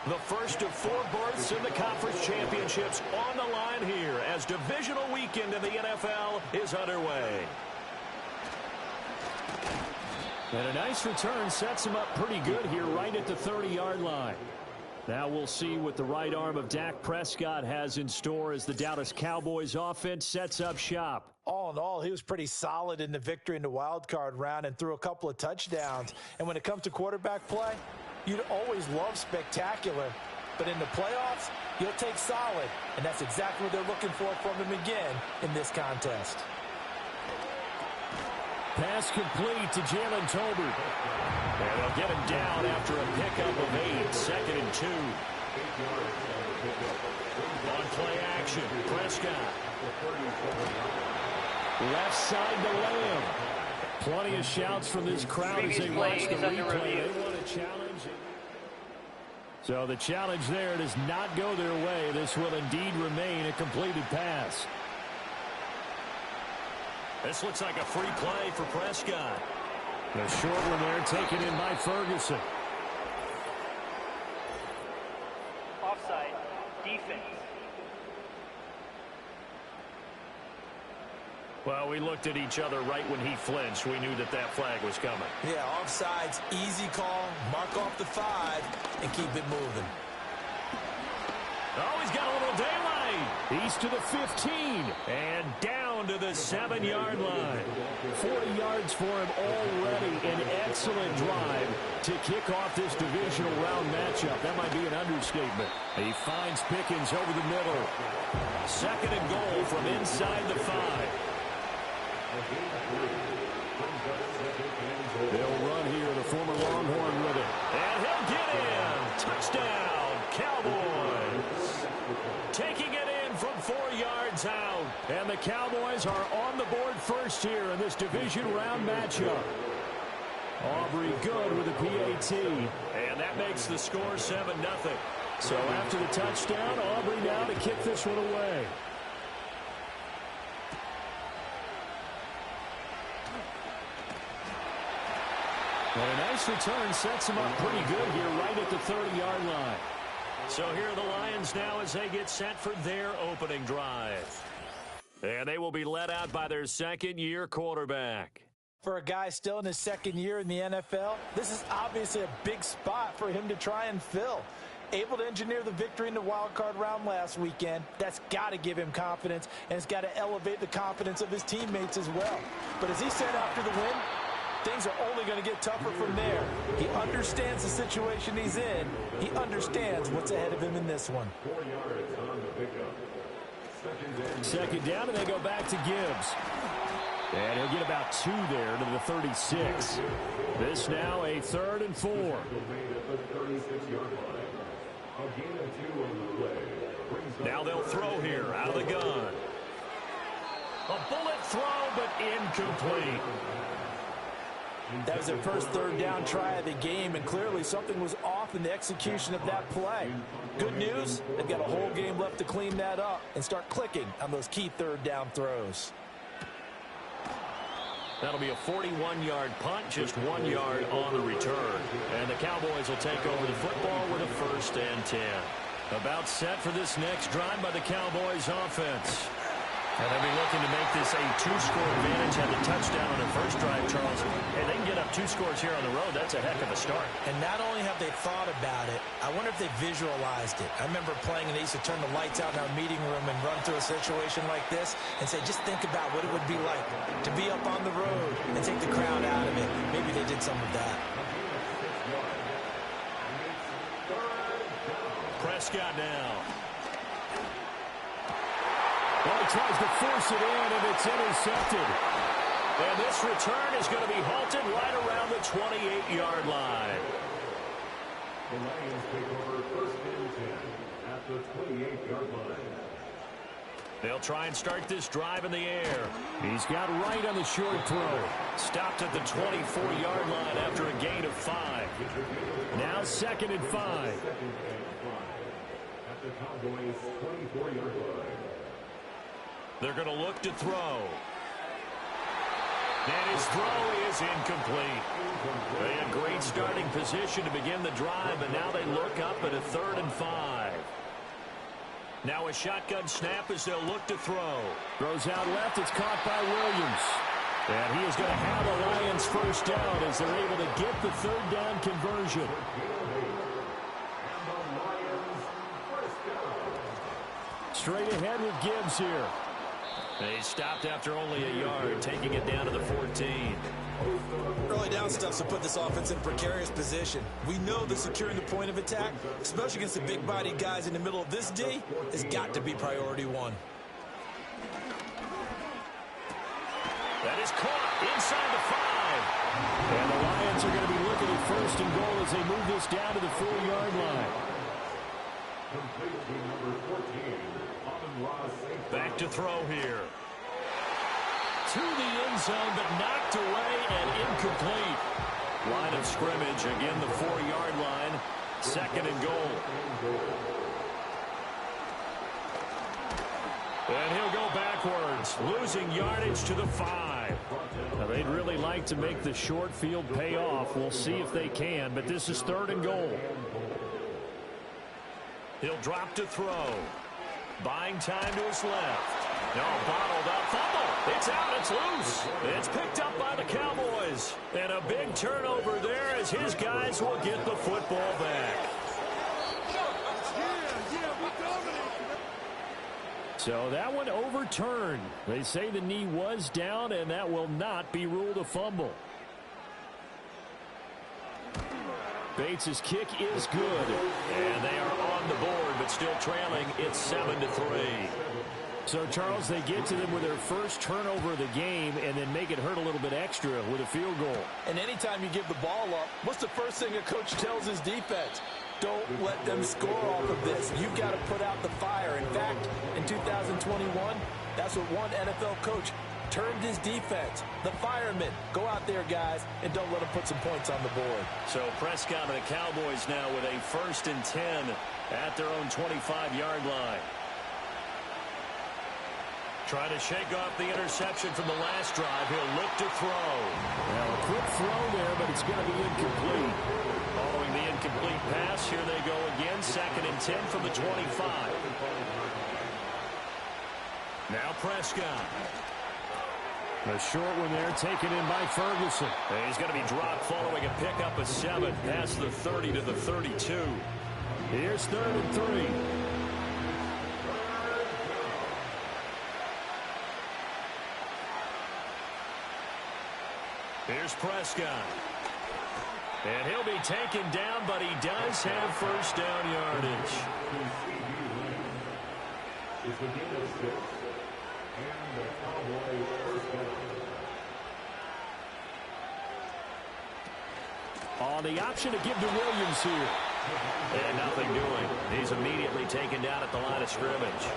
The first of 4 berths in the conference championships on the line here as divisional weekend in the NFL is underway. And a nice return sets him up pretty good here right at the 30-yard line. Now we'll see what the right arm of Dak Prescott has in store as the Dallas Cowboys offense sets up shop. All in all, he was pretty solid in the victory in the wild card round and threw a couple of touchdowns. And when it comes to quarterback play, you'd always love spectacular, but in the playoffs, you'll take solid, and that's exactly what they're looking for from him again in this contest. Pass complete to Jalen Tolbert. And they'll get him down after a pickup of 8, 2nd and 2. On play action, Prescott. Left side to Lamb. Plenty of shouts from this crowd as they watch the replay. They want a challenge. So the challenge there does not go their way. This will indeed remain a completed pass. This looks like a free play for Prescott. The short one there taken in by Ferguson. Offside. Defense. Well, we looked at each other right when he flinched. We knew that that flag was coming. Yeah, offsides, easy call, mark off the 5, and keep it moving. Oh, he's got a little daylight. He's to the 15 and down to the 7-yard line. 40 yards for him already. An excellent drive to kick off this divisional round matchup. That might be an understatement. He finds Pickens over the middle. 2nd and goal from inside the 5. They'll run here, the former Longhorn with it. And he'll get in. Touchdown, Cowboys. Taking it in from 4 yards out. And the Cowboys are on the board first here in this division round matchup. Aubrey good with a PAT. And that makes the score 7-0. So after the touchdown, Aubrey now to kick this one away. And a nice return sets him up pretty good here right at the 30-yard line. So here are the Lions now as they get set for their opening drive. And they will be led out by their second-year quarterback. For a guy still in his 2nd year in the NFL, this is obviously a big spot for him to try and fill. Able to engineer the victory in the wild card round last weekend. That's got to give him confidence, and it's got to elevate the confidence of his teammates as well. But as he said after the win, things are only going to get tougher from there. He understands the situation he's in. He understands what's ahead of him in this one. 4 yards on the pickup. 2nd down, and they go back to Gibbs. And he'll get about 2 there to the 36. This now a 3rd and 4. Now they'll throw here out of the gun. A bullet throw, but incomplete. That was their first 3rd down try of the game, and clearly something was off in the execution of that play. Good news, they've got a whole game left to clean that up and start clicking on those key 3rd down throws. That'll be a 41-yard punt, just 1 yard on the return. And the Cowboys will take over the football with a 1st and 10. About set for this next drive by the Cowboys offense. And they'll be looking to make this a 2-score advantage. Had the touchdown on their first drive, Charles. And they can get up 2 scores here on the road. That's a heck of a start. And not only have they thought about it, I wonder if they visualized it. I remember playing, and they used to turn the lights out in our meeting room and run through a situation like this and say, just think about what it would be like to be up on the road and take the crowd out of it. Maybe they did some of that. Prescott now. Well, he tries to force it in, and it's intercepted. And this return is going to be halted right around the 28-yard line. The Lions take over 1st and 10 at the 28-yard line. They'll try and start this drive in the air. He's got right on the short throw. Stopped at the 24-yard line after a gain of 5. Now 2nd and 5. At the Cowboys' 24-yard line. They're going to look to throw. And his throw is incomplete. They had great starting position to begin the drive, but now they look up at a 3rd and 5. Now a shotgun snap as they'll look to throw. Throws out left. It's caught by Williams. And he is going to have the Lions first down as they're able to get the 3rd down conversion. Straight ahead with Gibbs here. They stopped after only a yard, taking it down to the 14. Early down stuff's to put this offense in precarious position. We know that securing the point of attack, especially against the big-bodied guys in the middle of this D, has got to be priority 1. That is caught inside the 5. And the Lions are going to be looking at 1st and goal as they move this down to the 4-yard line. Back to throw here. To the end zone, but knocked away and incomplete. Line of scrimmage, again the 4-yard line. 2nd and goal. And he'll go backwards, losing yardage to the 5. Now, they'd really like to make the short field pay off. We'll see if they can, but this is 3rd and goal. He'll drop to throw. Buying time to his left. No, bottled up. Fumble. It's out. It's loose. It's picked up by the Cowboys. And a big turnover there as his guys will get the football back. So that one overturned. They say the knee was down, and that will not be ruled a fumble. Bates' kick is good. And they are on the board, but still trailing. It's 7-3. So, Charles, they get to them with their first turnover of the game and then make it hurt a little bit extra with a field goal. And anytime you give the ball up, what's the first thing a coach tells his defense? Don't let them score off of this. You've got to put out the fire. In fact, in 2021, that's what one NFL coach termed his defense. The firemen. Go out there, guys, and don't let them put some points on the board. So Prescott and the Cowboys now with a 1st and 10 at their own 25-yard line. Trying to shake off the interception from the last drive. He'll look to throw. Well, a quick throw there, but it's going to be incomplete. Following the incomplete pass, here they go again. 2nd and 10 from the 25. Now Prescott. A short one there taken in by Ferguson. And he's going to be dropped following a pickup of 7 past the 30 to the 32. Here's 3rd and 3. Here's Prescott. And he'll be taken down, but he does have first down yardage. On the option to give to Williams here. And nothing doing. He's immediately taken down at the line of scrimmage.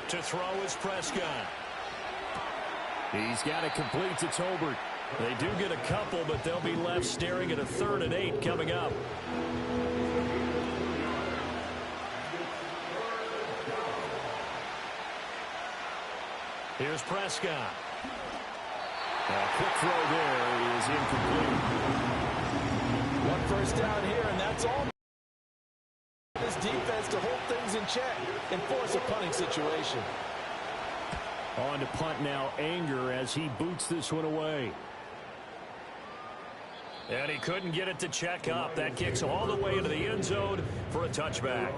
To throw is Prescott. He's got it complete to Tolbert. They do get a couple, but they'll be left staring at a 3rd and 8 coming up. Here's Prescott. A quick throw there is incomplete. One first down here, and that's all. This defense to hold things in check and force a punting situation. On to punt now, Anger, as he boots this one away. And he couldn't get it to check up. That kicks all the way into the end zone for a touchback.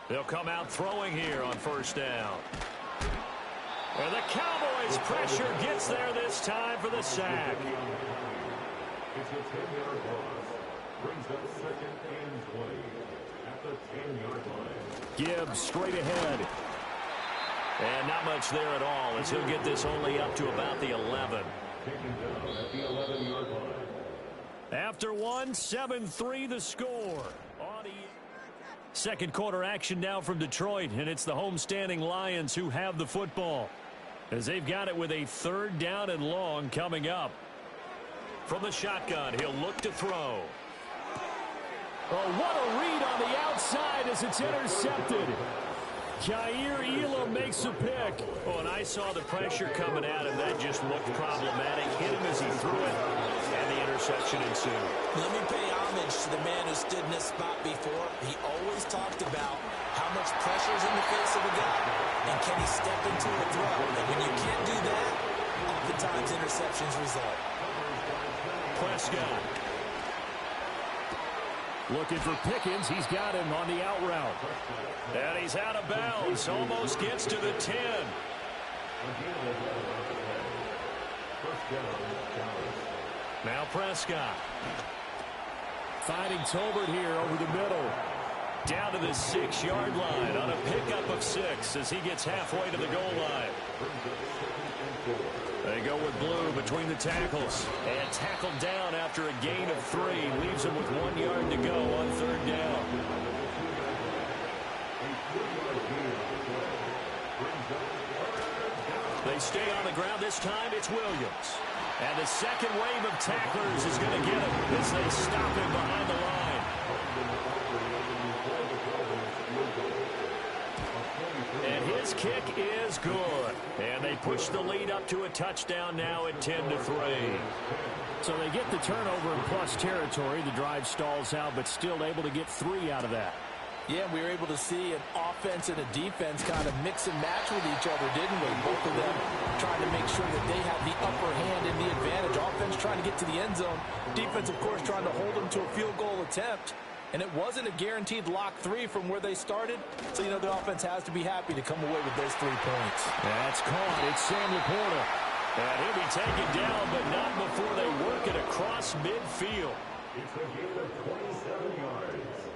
They'll come out throwing here on first down. And the Cowboys' pressure gets there this time for the sack. It's a 10-yard loss. Brings up 2nd and 20 at the 10-yard line. Gibbs straight ahead. And not much there at all, as he'll get this only up to about the 11. After one, 7-3 the score. Second quarter action now from Detroit, and it's the homestanding Lions who have the football, as they've got it with a 3rd down and long coming up. From the shotgun, he'll look to throw. Oh, what a read on the outside as it's intercepted. Jair Elam makes a pick. Oh, and I saw the pressure coming at him. That just looked problematic. Hit him as he threw it, and the interception ensued. Let me pay homage to the man who stood in this spot before. He always talked about how much pressure is in the face of a guy, and can he step into a throw. And when you can't do that, oftentimes interceptions result. Prescott. Looking for Pickens. He's got him on the out route. And he's out of bounds. Almost gets to the 10. Now Prescott. Finding Tolbert here over the middle. Down to the 6-yard line on a pickup of 6 as he gets halfway to the goal line. They go with blue between the tackles. And tackled down after a gain of 3. Leaves him with 1 yard to go on 3rd down. They stay on the ground. This time it's Williams. And the second wave of tacklers is going to get him as they stop him behind the line. And his kick is good. And they push the lead up to a touchdown now at 10-3. So they get the turnover in plus territory. The drive stalls out, but still able to get 3 out of that. Yeah, we were able to see an offense and a defense kind of mix and match with each other, didn't we? Both of them trying to make sure that they have the upper hand and the advantage. Offense trying to get to the end zone. Defense, of course, trying to hold them to a field goal attempt. And it wasn't a guaranteed lock 3 from where they started. So, you know, the offense has to be happy to come away with those 3 points. That's caught. It's Sam Laporta. And he'll be taken down, but not before they work it across midfield. It's a gain of 27 yards.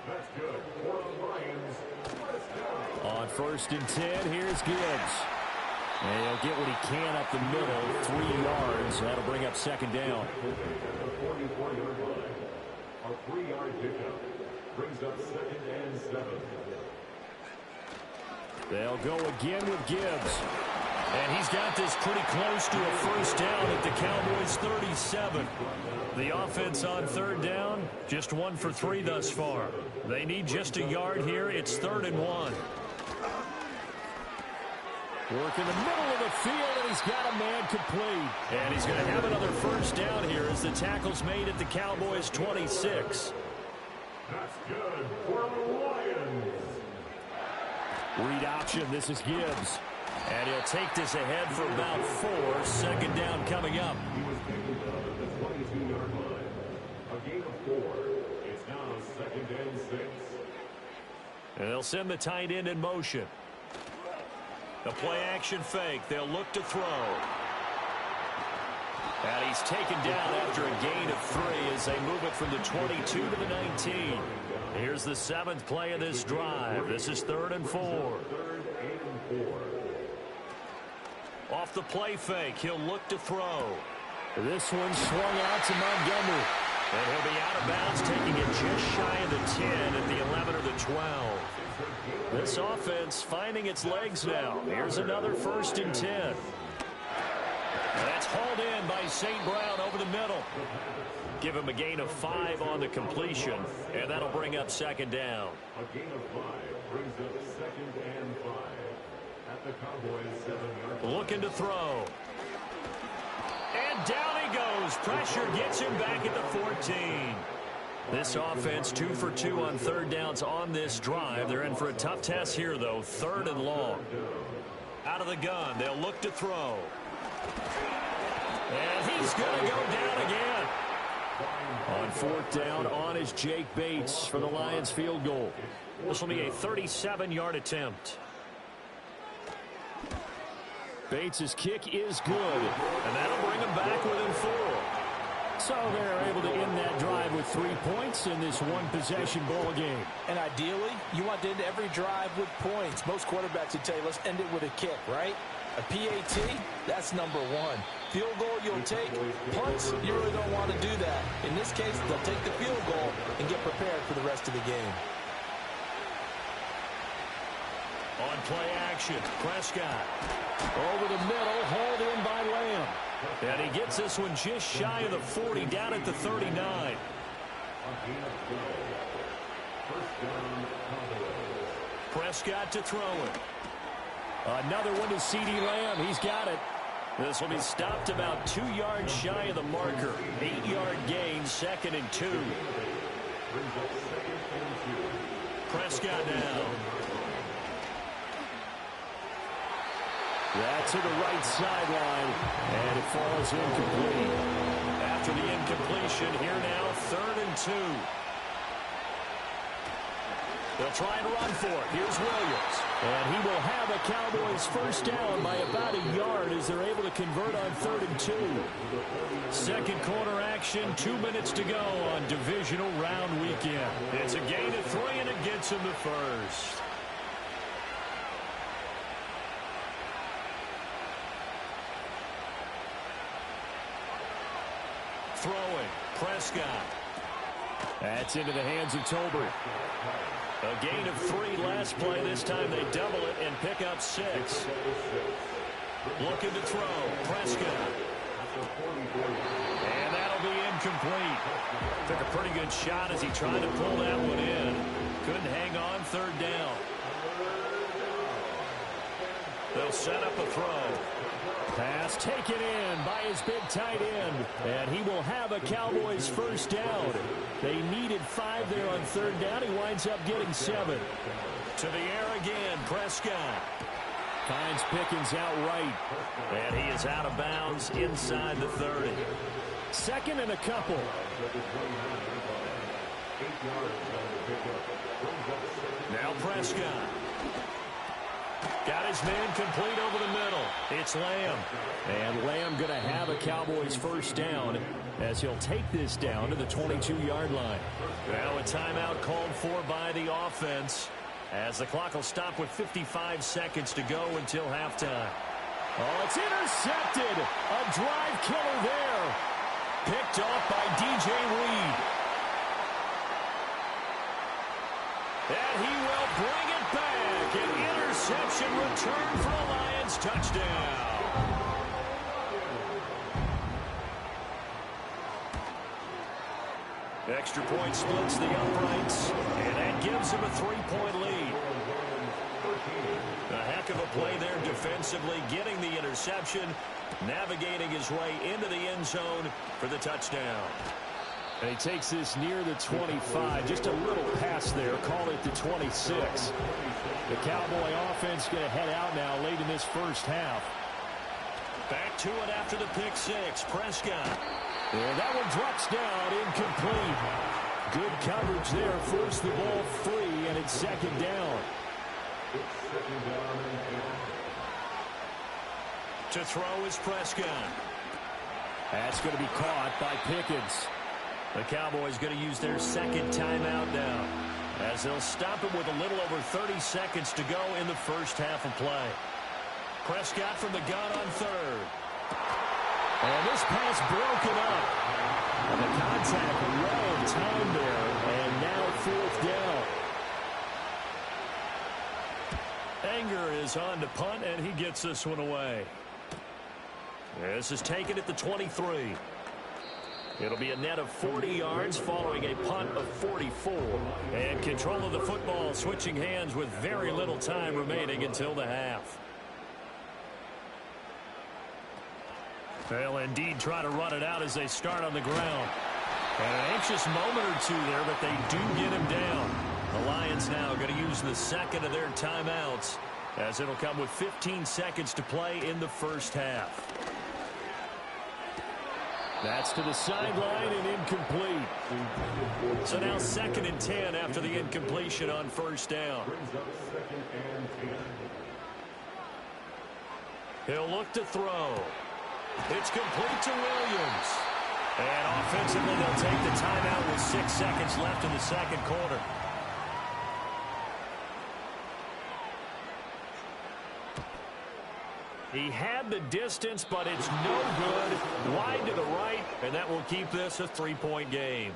That's good for the Lions. On 1st and 10, here's Gibbs. And he'll get what he can up the middle, 3 yards. That'll bring up 2nd down. The 44-yard line. A 3-yard pickup brings up 2nd and 7. They'll go again with Gibbs. And he's got this pretty close to a 1st down at the Cowboys' 37. The offense on 3rd down, just 1 for 3 thus far. They need just a yard here. It's 3rd and 1. Work in the middle of the field, and he's got a man complete. And he's going to have another 1st down here as the tackle's made at the Cowboys' 26. That's good for the Lions. Read option. This is Gibbs. And he'll take this ahead for about 4. 2nd down coming up. He was picked up at the 22-yard line. A gain of 4. It's now 2nd and 6. And they'll send the tight end in motion. The play action fake. They'll look to throw. And he's taken down after a gain of 3 as they move it from the 22 to the 19. Here's the 7th play of this drive. This is 3rd and 4. 3rd and 4. Off the play fake, he'll look to throw. This one swung out to Montgomery. And he'll be out of bounds, taking it just shy of the 10 at the 11 or the 12. This offense finding its legs now. Here's another 1st and 10. That's hauled in by St. Brown over the middle. Give him a gain of 5 on the completion, and that'll bring up 2nd down. A gain of 5 brings up 2nd and 5 at the Cowboys' 7-yard line. Looking to throw. And down he goes. Pressure gets him back at the 14. This offense 2 for 2 on 3rd downs on this drive. They're in for a tough test here, though. 3rd and long. Out of the gun. They'll look to throw. And he's going to go down again. On 4th down, on is Jake Bates for the Lions field goal. This will be a 37-yard attempt. Bates' kick is good. And that'll bring him back within 4. So they're able to end that drive with 3 points in this one-possession ball game. And ideally, you want to end every drive with points. Most quarterbacks would tell you, let's end it with a kick, right? A PAT, that's number one. Field goal you'll take. Punts, you really don't want to do that. In this case, they'll take the field goal and get prepared for the rest of the game. On play action, Prescott. Over the middle, hauled in by Lamb. And he gets this one just shy of the 40, down at the 39. Prescott to throw it. Another one to CeeDee Lamb. He's got it. This will be stopped about 2 yards shy of the marker. 8-yard gain, 2nd and 2. Prescott now. That's to the right sideline, and it falls incomplete. After the incompletion, here now, 3rd and 2. They'll try and run for it. Here's Williams. And he will have a Cowboys first down by about a yard as they're able to convert on 3rd and 2. Second quarter action, 2 minutes to go on divisional round weekend. It's a gain of 3, and it gets him to first. Throwing, Prescott. That's into the hands of Tolbert. A gain of 3 last play. This time they double it and pick up 6. Looking to throw, Prescott. And that'll be incomplete. Took a pretty good shot as he tried to pull that one in. Couldn't hang on, 3rd down. They'll set up a throw. Pass taken in by his big tight end. And he will have a Cowboys first down. They needed 5 there on 3rd down. He winds up getting 7. To the air again, Prescott. Finds Pickens outright. And he is out of bounds inside the 30. 2nd and a couple. Now Prescott. Got his man complete over the middle. It's Lamb. And Lamb going to have a Cowboys first down as he'll take this down to the 22-yard line. Now a timeout called for by the offense as the clock will stop with 55 seconds to go until halftime. Oh, it's intercepted. A drive killer there. Picked off by DJ Reed. And he will bring it back. An interception return for a Lions touchdown. Extra point splits the uprights, and that gives him a 3-point lead. A heck of a play there defensively, getting the interception, navigating his way into the end zone for the touchdown. And he takes this near the 25. Just a little pass there. Call it the 26. The Cowboy offense going to head out now late in this first half. Back to it after the pick 6. Prescott. And that one drops down, incomplete. Good coverage there. Forced the ball free, and it's 2nd down. To throw is Prescott. That's going to be caught by Pickens. The Cowboys going to use their 2nd timeout now as they'll stop it with a little over 30 seconds to go in the first half of play. Prescott from the gun on 3rd. And this pass broken up. And the contact well timed there. And now 4th down. Anger is on to punt, and he gets this one away. This is taken at the 23. It'll be a net of 40 yards following a punt of 44. And control of the football switching hands with very little time remaining until the half. They'll indeed try to run it out as they start on the ground. And an anxious moment or two there, but they do get him down. The Lions now going to use the 2nd of their timeouts as it'll come with 15 seconds to play in the first half. That's to the sideline and incomplete. So now 2nd and 10 after the incompletion on 1st down. He'll look to throw. It's complete to Williams. And offensively, they'll take the timeout with 6 seconds left in the second quarter. He had the distance, but it's no good. Wide to the right, and that will keep this a 3-point game.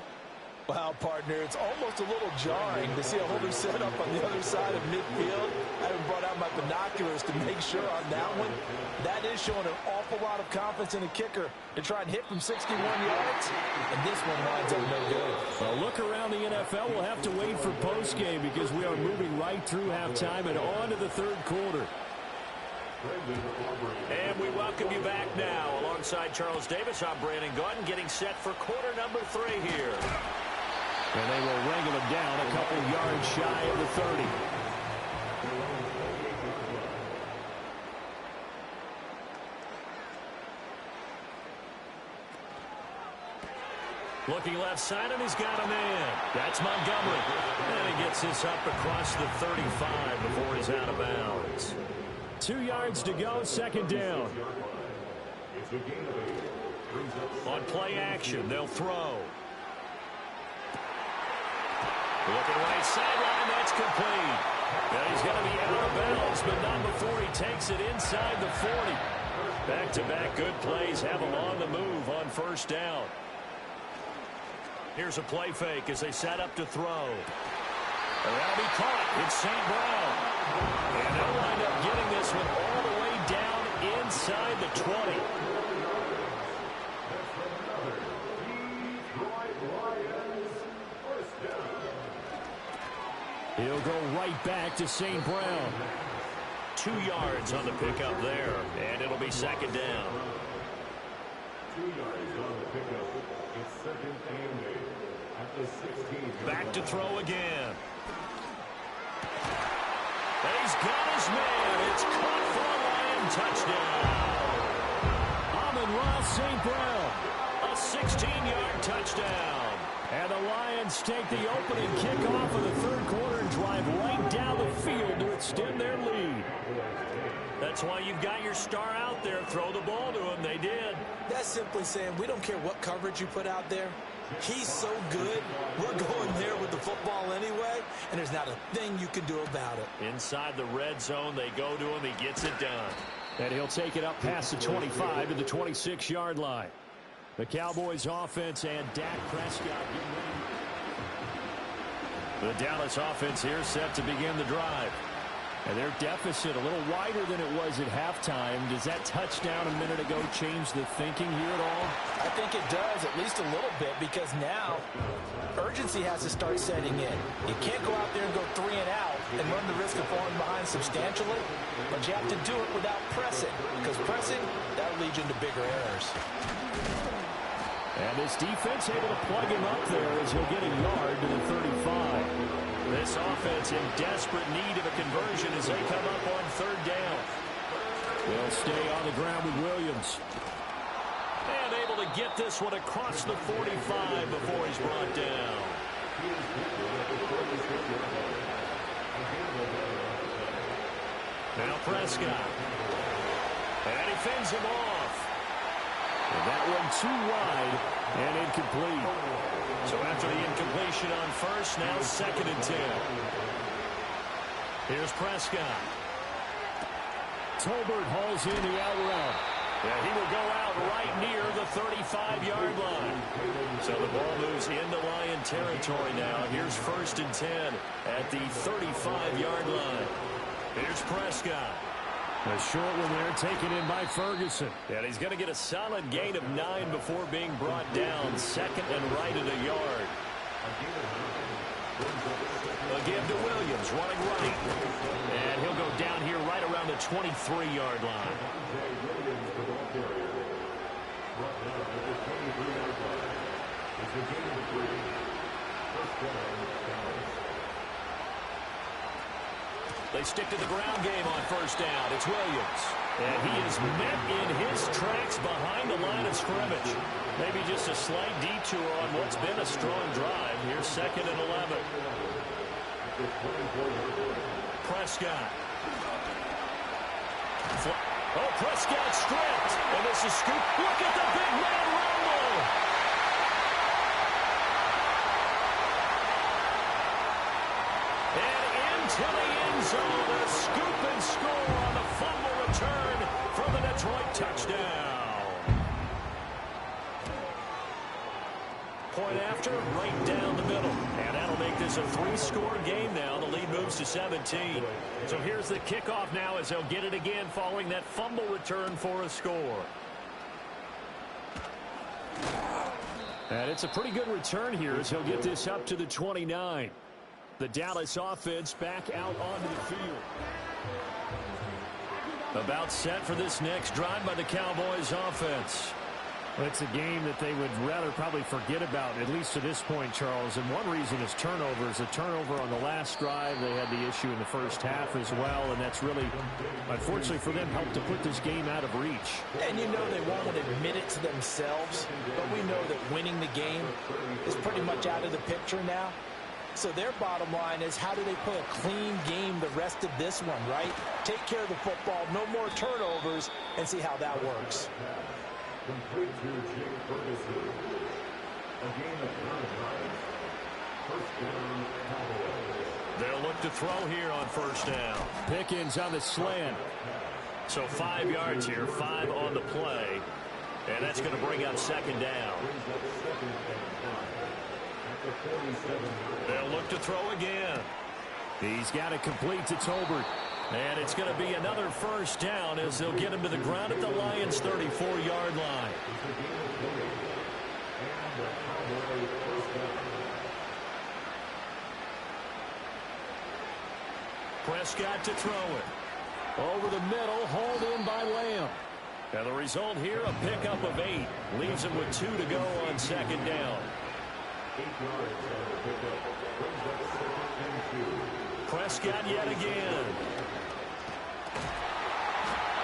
Wow, partner, it's almost a little jarring to see a holder set up on the other side of midfield. I haven't brought out my binoculars to make sure on that one. That is showing an awful lot of confidence in the kicker to try and hit from 61 yards, and this one winds up no good. A look around the NFL. We'll have to wait for postgame because we are moving right through halftime and on to the third quarter. And we welcome you back now. Alongside Charles Davis, I'm Brandon Gaudin, getting set for quarter number 3 here. And they will wrangle him down a couple yards shy of the 30. Looking left side, and he's got a man. That's Montgomery. And he gets this up across the 35 before he's out of bounds. 2 yards to go, second down. On play action, they'll throw. Looking right sideline, that's complete. Now he's going to be out of bounds, but not before he takes it inside the 40. Back-to-back good plays have him on the move on first down. Here's a play fake as they set up to throw. And that'll be caught. It's St. Brown. And they'll wind up getting this one all the way down inside the 20. He'll go right back to St. Brown. 2 yards on the pickup there, and it'll be second down. 2 yards on the pickup. It's second and 8 at the 16. Back to throw again. And he's got his man. It's caught for a Lion touchdown. Amon-Ra St. Brown. A 16-yard touchdown. And the Lions take the opening kickoff of the third quarter and drive right down the field to extend their lead. That's why you've got your star out there. Throw the ball to him. They did. That's simply saying we don't care what coverage you put out there. He's so good, we're going there with the football anyway, and there's not a thing you can do about it. Inside the red zone, they go to him. He gets it done. And he'll take it up past the 25 to the 26-yard line. The Cowboys offense and Dak Prescott getting ready. The Dallas offense here set to begin the drive. And their deficit a little wider than it was at halftime. Does that touchdown a minute ago change the thinking here at all? I think it does, at least a little bit, because now urgency has to start setting in. You can't go out there and go 3 and out and run the risk of falling behind substantially, but you have to do it without pressing, because pressing, that'll lead you into bigger errors. And this defense able to plug him up there as he'll get a yard to the 35. This offense in desperate need of a conversion as they come up on third down. They'll stay on the ground with Williams. And able to get this one across the 45 before he's brought down. Now Prescott. And he fends him off. And that one too wide and incomplete. So after the incompletion on first, now second and 10. Here's Prescott. Tolbert hauls in the out route. Yeah, he will go out right near the 35-yard line. So the ball moves into Lion territory now. Here's first and 10 at the 35-yard line. Here's Prescott. A short one there taken in by Ferguson. And he's going to get a solid gain of 9 before being brought down. Second and right at a yard. A give to Williams, running right. And he'll go down here right around the 23-yard line. They stick to the ground game on first down. It's Williams. And he is met in his tracks behind the line of scrimmage. Maybe just a slight detour on what's been a strong drive. Here's second and 11. Prescott. Oh, Prescott stripped. And this is scoop. Look at the big man rumble. end zone. A scoop and score on the fumble return for the Detroit touchdown. Point after, right down the middle. And that'll make this a 3-score game now. The lead moves to 17. So here's the kickoff now as they'll get it again following that fumble return for a score. And it's a pretty good return here as he'll get this up to the 29. The Dallas offense back out onto the field. About set for this next drive by the Cowboys offense. Well, it's a game that they would rather probably forget about, at least to this point, Charles. And one reason is turnovers. A turnover on the last drive. They had the issue in the first half as well, and that's really, unfortunately for them, helped to put this game out of reach. And you know they won't admit it to themselves, but we know that winning the game is pretty much out of the picture now. So their bottom line is, how do they play a clean game the rest of this one, right? Take care of the football, no more turnovers, and see how that works. Complete to Jake Ferguson. A game of 9 drives. First down, Cowboys. They'll look to throw here on first down. Pickens on the slant. So 5 yards here, 5 on the play. And that's going to bring up second down. They'll look to throw again. He's got it complete to Tolbert. And it's going to be another first down as they'll get him to the ground at the Lions' 34-yard line. Prescott to throw it. Over the middle, hauled in by Lamb. And the result here, a pickup of 8. Leaves him with 2 to go on second down. 8 yards on the pickup. Brings up 2nd and 2. Prescott yet again.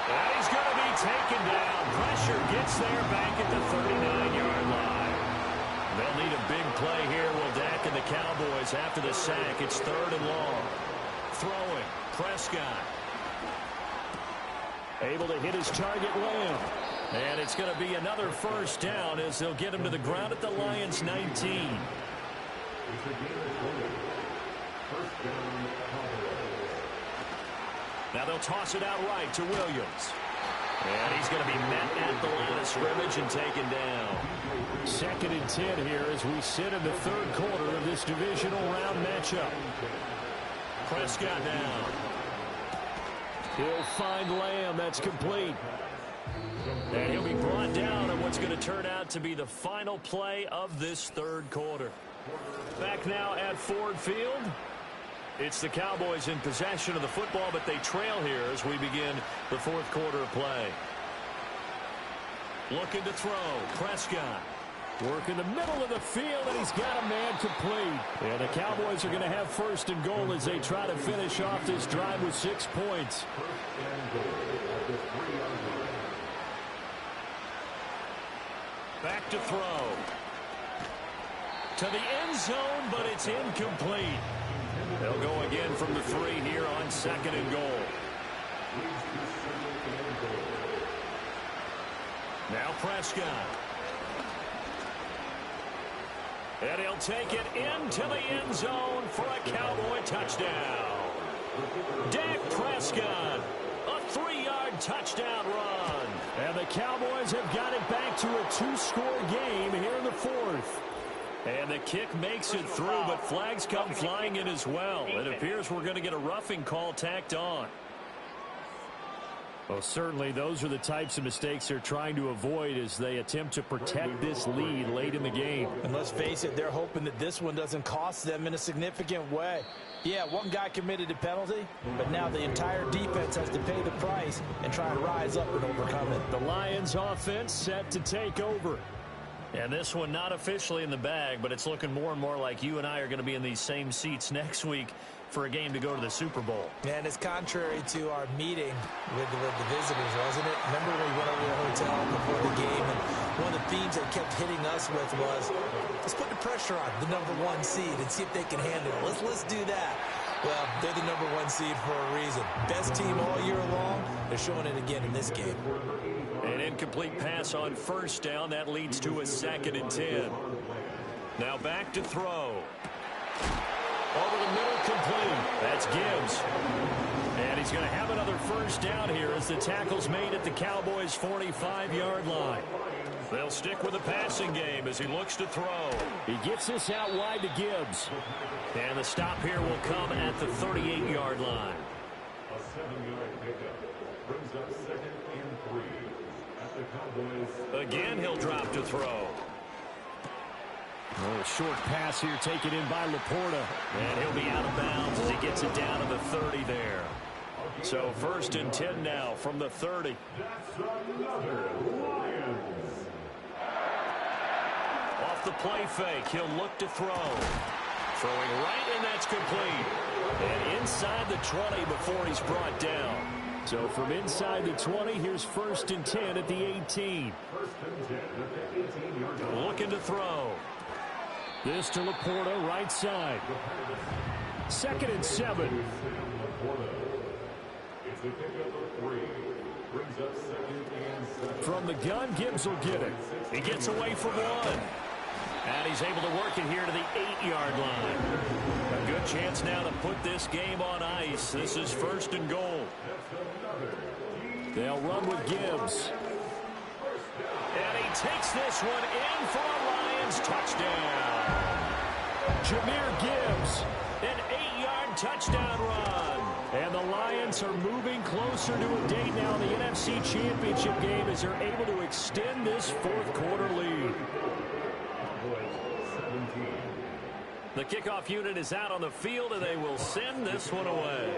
And he's going to be taken down. Pressure gets there back at the 39-yard line. They'll need a big play here, will Dak and the Cowboys after the sack. It's 3rd and long. Throwing, Prescott. Able to hit his target, Lamb. And it's going to be another first down as they'll get him to the ground at the Lions' 19. It's a game of 20. First down, Cowboys. Now they'll toss it out right to Williams. And he's going to be met at the line of scrimmage and taken down. 2nd and 10 here as we sit in the 3rd quarter of this divisional round matchup. Prescott down. He'll find Lamb. That's complete. And he'll be brought down on what's going to turn out to be the final play of this 3rd quarter. Back now at Ford Field. It's the Cowboys in possession of the football, but they trail here as we begin the 4th quarter of play. Looking to throw. Prescott. Work in the middle of the field, and he's got a man complete. And the Cowboys are going to have 1st and goal as they try to finish off this drive with 6 points. Back to throw. To the end zone, but it's incomplete. They'll go again from the 3 here on 2nd and goal. Now Prescott. And he'll take it into the end zone for a Cowboy touchdown. Dak Prescott, a 3-yard touchdown run. And the Cowboys have got it back to a 2-score game here in the 4th. And the kick makes it through, but flags come flying in as well. It appears we're going to get a roughing call tacked on. Well, certainly those are the types of mistakes they're trying to avoid as they attempt to protect this lead late in the game. And let's face it, they're hoping that this one doesn't cost them in a significant way. Yeah, one guy committed a penalty, but now the entire defense has to pay the price and try and rise up and overcome it. The Lions offense set to take over. And this one not officially in the bag, but it's looking more and more like you and I are going to be in these same seats next week for a game to go to the Super Bowl. And it's contrary to our meeting with the visitors, wasn't it? Remember when we went over to the hotel before the game, and one of the themes they kept hitting us with was, let's put the pressure on the #1 seed and see if they can handle it. Let's do that. Well, they're the #1 seed for a reason. Best team all year long. They're showing it again in this game. An incomplete pass on first down. That leads to a 2nd and 10. Now back to throw. Over the middle, complete. That's Gibbs. he's going to have another first down here as the tackle's made at the Cowboys' 45-yard line. They'll stick with the passing game as he looks to throw. He gets this out wide to Gibbs. And the stop here will come at the 38-yard line. A 7-yard pickup brings up 2nd and 3 at the Cowboys. Again, he'll drop to throw. A short pass here taken in by Laporta. And he'll be out of bounds as he gets it down to the 30 there. So 1st and 10 now from the 30. That's another Lions. Off the play fake, he'll look to throw. Throwing right, and that's complete. And inside the 20 before he's brought down. So from inside the 20, here's 1st and 10 at the 18. 1st and 10 at the 18-yard line. Looking to throw. This to Laporta, right side. 2nd and 7. It's a pickup of 3. Brings up 2nd and 7. From the gun, Gibbs will get it. He gets away from one. And he's able to work it here to the 8-yard line. A good chance now to put this game on ice. This is 1st and goal. They'll run with Gibbs. And he takes this one in for a Lions touchdown. Jahmyr Gibbs. An 8-yard touchdown run. And the Lions are moving closer to a date now in the NFC Championship game as they're able to extend this 4th quarter lead. The kickoff unit is out on the field, and they will send this one away.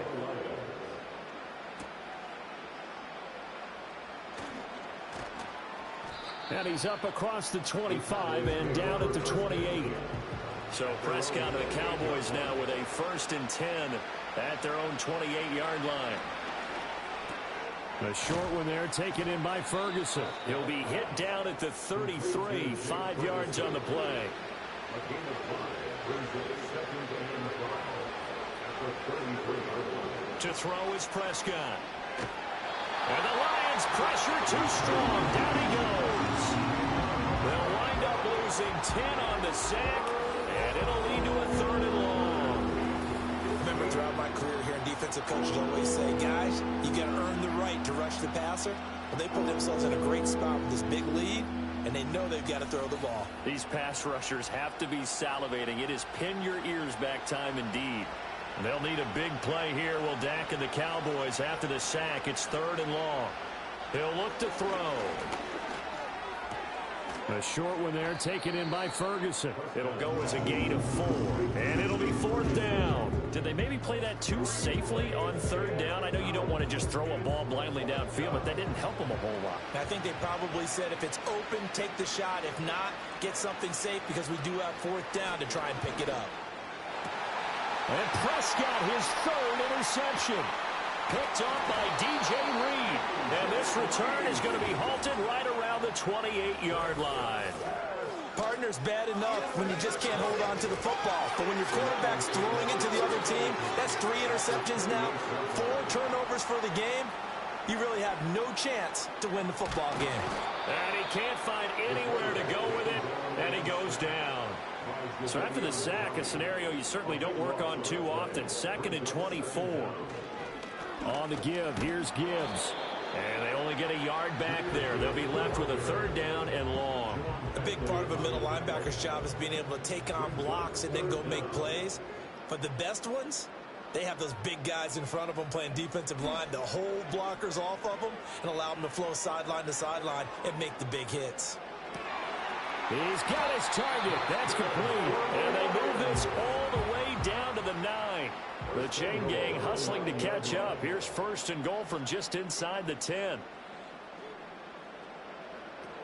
And he's up across the 25 and down at the 28. So Prescott and the Cowboys now with a 1st and 10 at their own 28-yard line. A short one there taken in by Ferguson. He'll be hit down at the 33, 5 yards on the play. To throw is Prescott. And the Lions pressure too strong. Down he goes. They'll wind up losing 10 on the sack, and it'll lead to a 3rd and long. Remember, throughout my career here in defensive coaches always say, guys, you got to earn the right to rush the passer. Well, they put themselves in a great spot with this big lead, and they know they've got to throw the ball. These pass rushers have to be salivating. It is pin your ears back time indeed. They'll need a big play here. Will Dak and the Cowboys after the sack. It's 3rd and long. He'll look to throw. A short one there taken in by Ferguson. It'll go as a gain of 4. And it'll be 4th down. Did they maybe play that too safely on 3rd down? I know you don't want to just throw a ball blindly downfield, but that didn't help them a whole lot. I think they probably said if it's open, take the shot. If not, get something safe because we do have 4th down to try and pick it up. And Prescott, his 3rd interception. Picked off by DJ Reed. And this return is going to be halted right around the 28-yard line. Partner's bad enough when you just can't hold on to the football. But when your quarterback's throwing it to the other team, that's 3 interceptions now, 4 turnovers for the game. You really have no chance to win the football game. And he can't find anywhere to go with it, and he goes down. So after the sack, a scenario you certainly don't work on too often. 2nd and 24. On the give, here's Gibbs. And they only get a yard back there. They'll be left with a 3rd down and long. A big part of a middle linebacker's job is being able to take on blocks and then go make plays. But the best ones, they have those big guys in front of them playing defensive line to hold blockers off of them and allow them to flow sideline to sideline and make the big hits. He's got his target. That's complete. And they move this all the way down to the 9. The chain gang hustling to catch up. Here's 1st and goal from just inside the 10.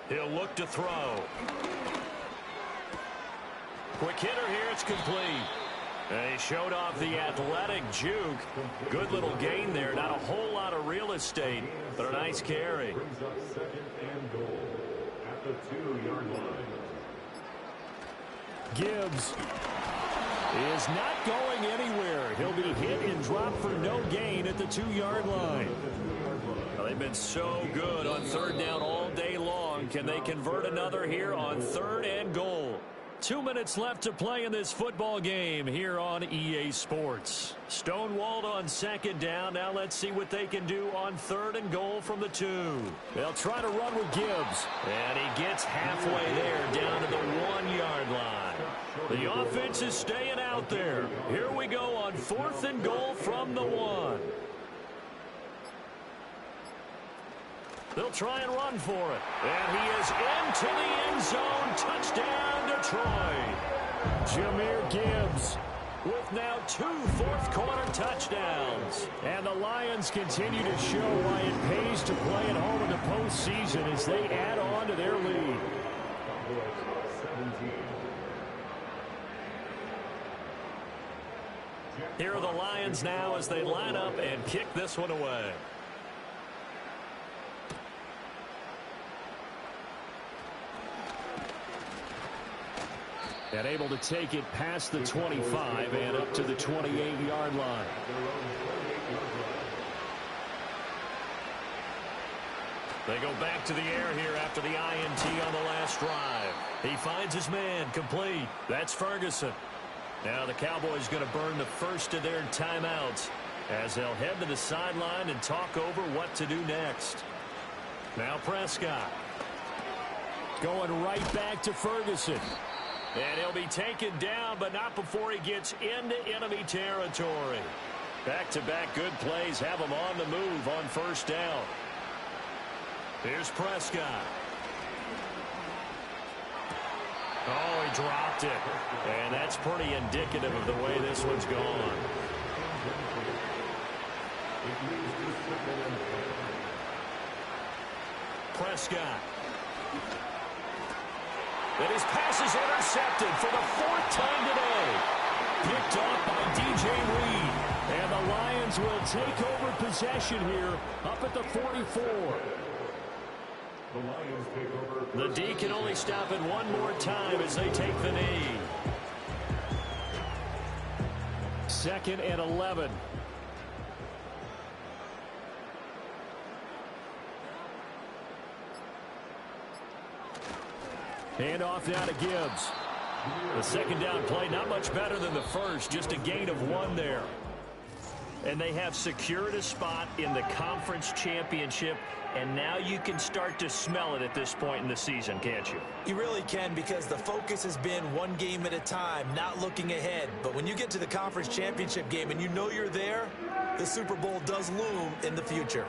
He'll look to throw. Quick hitter here. It's complete. And he showed off the athletic juke. Good little gain there. Not a whole lot of real estate, but a nice carry. Brings up 2nd and goal at the 2-yard line. Gibbs is not going anywhere. He'll be hit and dropped for no gain at the 2-yard line. Well, they've been so good on 3rd down all day long. Can they convert another here on 3rd and goal? 2 minutes left to play in this football game here on EA Sports. Stonewalled on second down. Now let's see what they can do on 3rd and goal from the 2. They'll try to run with Gibbs. And he gets halfway there down to the 1-yard line. The offense is staying out there. Here we go on 4th and goal from the 1. They'll try and run for it. And he is into the end zone. Touchdown, Detroit. Jahmyr Gibbs with now 2 fourth-quarter touchdowns. And the Lions continue to show why it pays to play at home in the postseason as they add on to their lead. Here are the Lions now as they line up and kick this one away. And able to take it past the 25 and up to the 28-yard line. They go back to the air here after the INT on the last drive. He finds his man complete. That's Ferguson. Now the Cowboys going to burn the first of their timeouts as they'll head to the sideline and talk over what to do next. Now Prescott going right back to Ferguson. And he'll be taken down, but not before he gets into enemy territory. Back-to-back good plays have him on the move on 1st down. Here's Prescott. Oh, he dropped it. And that's pretty indicative of the way this one's gone. Prescott. And his pass is intercepted for the 4th time today. Picked off by DJ Reed. And the Lions will take over possession here up at the 44. The D can only stop it one more time as they take the knee. 2nd and 11. Hand off now to Gibbs. The 2nd down play, not much better than the first, just a gain of 1 there. And they have secured a spot in the conference championship, and now you can start to smell it at this point in the season, can't you? You really can, because the focus has been one game at a time, not looking ahead. But when you get to the conference championship game and you know you're there, the Super Bowl does loom in the future.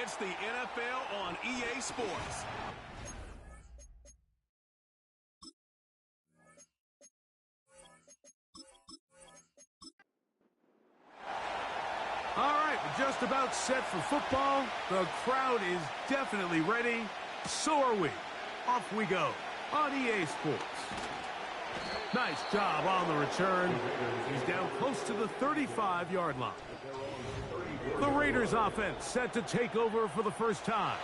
It's the NFL on EA Sports. All right, we're just about set for football. The crowd is definitely ready. So are we. Off we go on EA Sports. Nice job on the return. He's down close to the 35-yard line. The Raiders offense set to take over for the first time.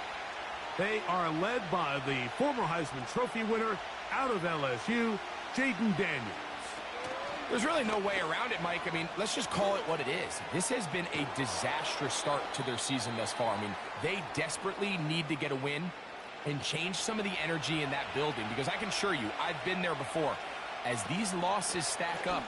They are led by the former Heisman Trophy winner out of LSU, Jayden Daniels. There's really no way around it, Mike. I mean, let's just call it what it is. This has been a disastrous start to their season thus far. I mean, they desperately need to get a win and change some of the energy in that building, because I can assure you, I've been there before. As these losses stack up,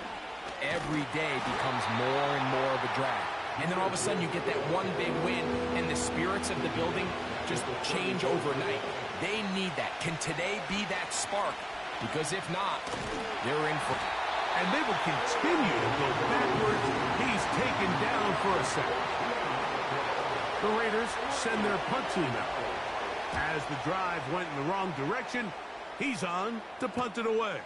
every day becomes more and more of a drag. And then all of a sudden you get that one big win, and the spirits of the building just change overnight. They need that. Can today be that spark? Because if not, they're in for... And they will continue to go backwards. He's taken down for a sack. The Raiders send their punt team out. As the drive went in the wrong direction, he's on to punt it away.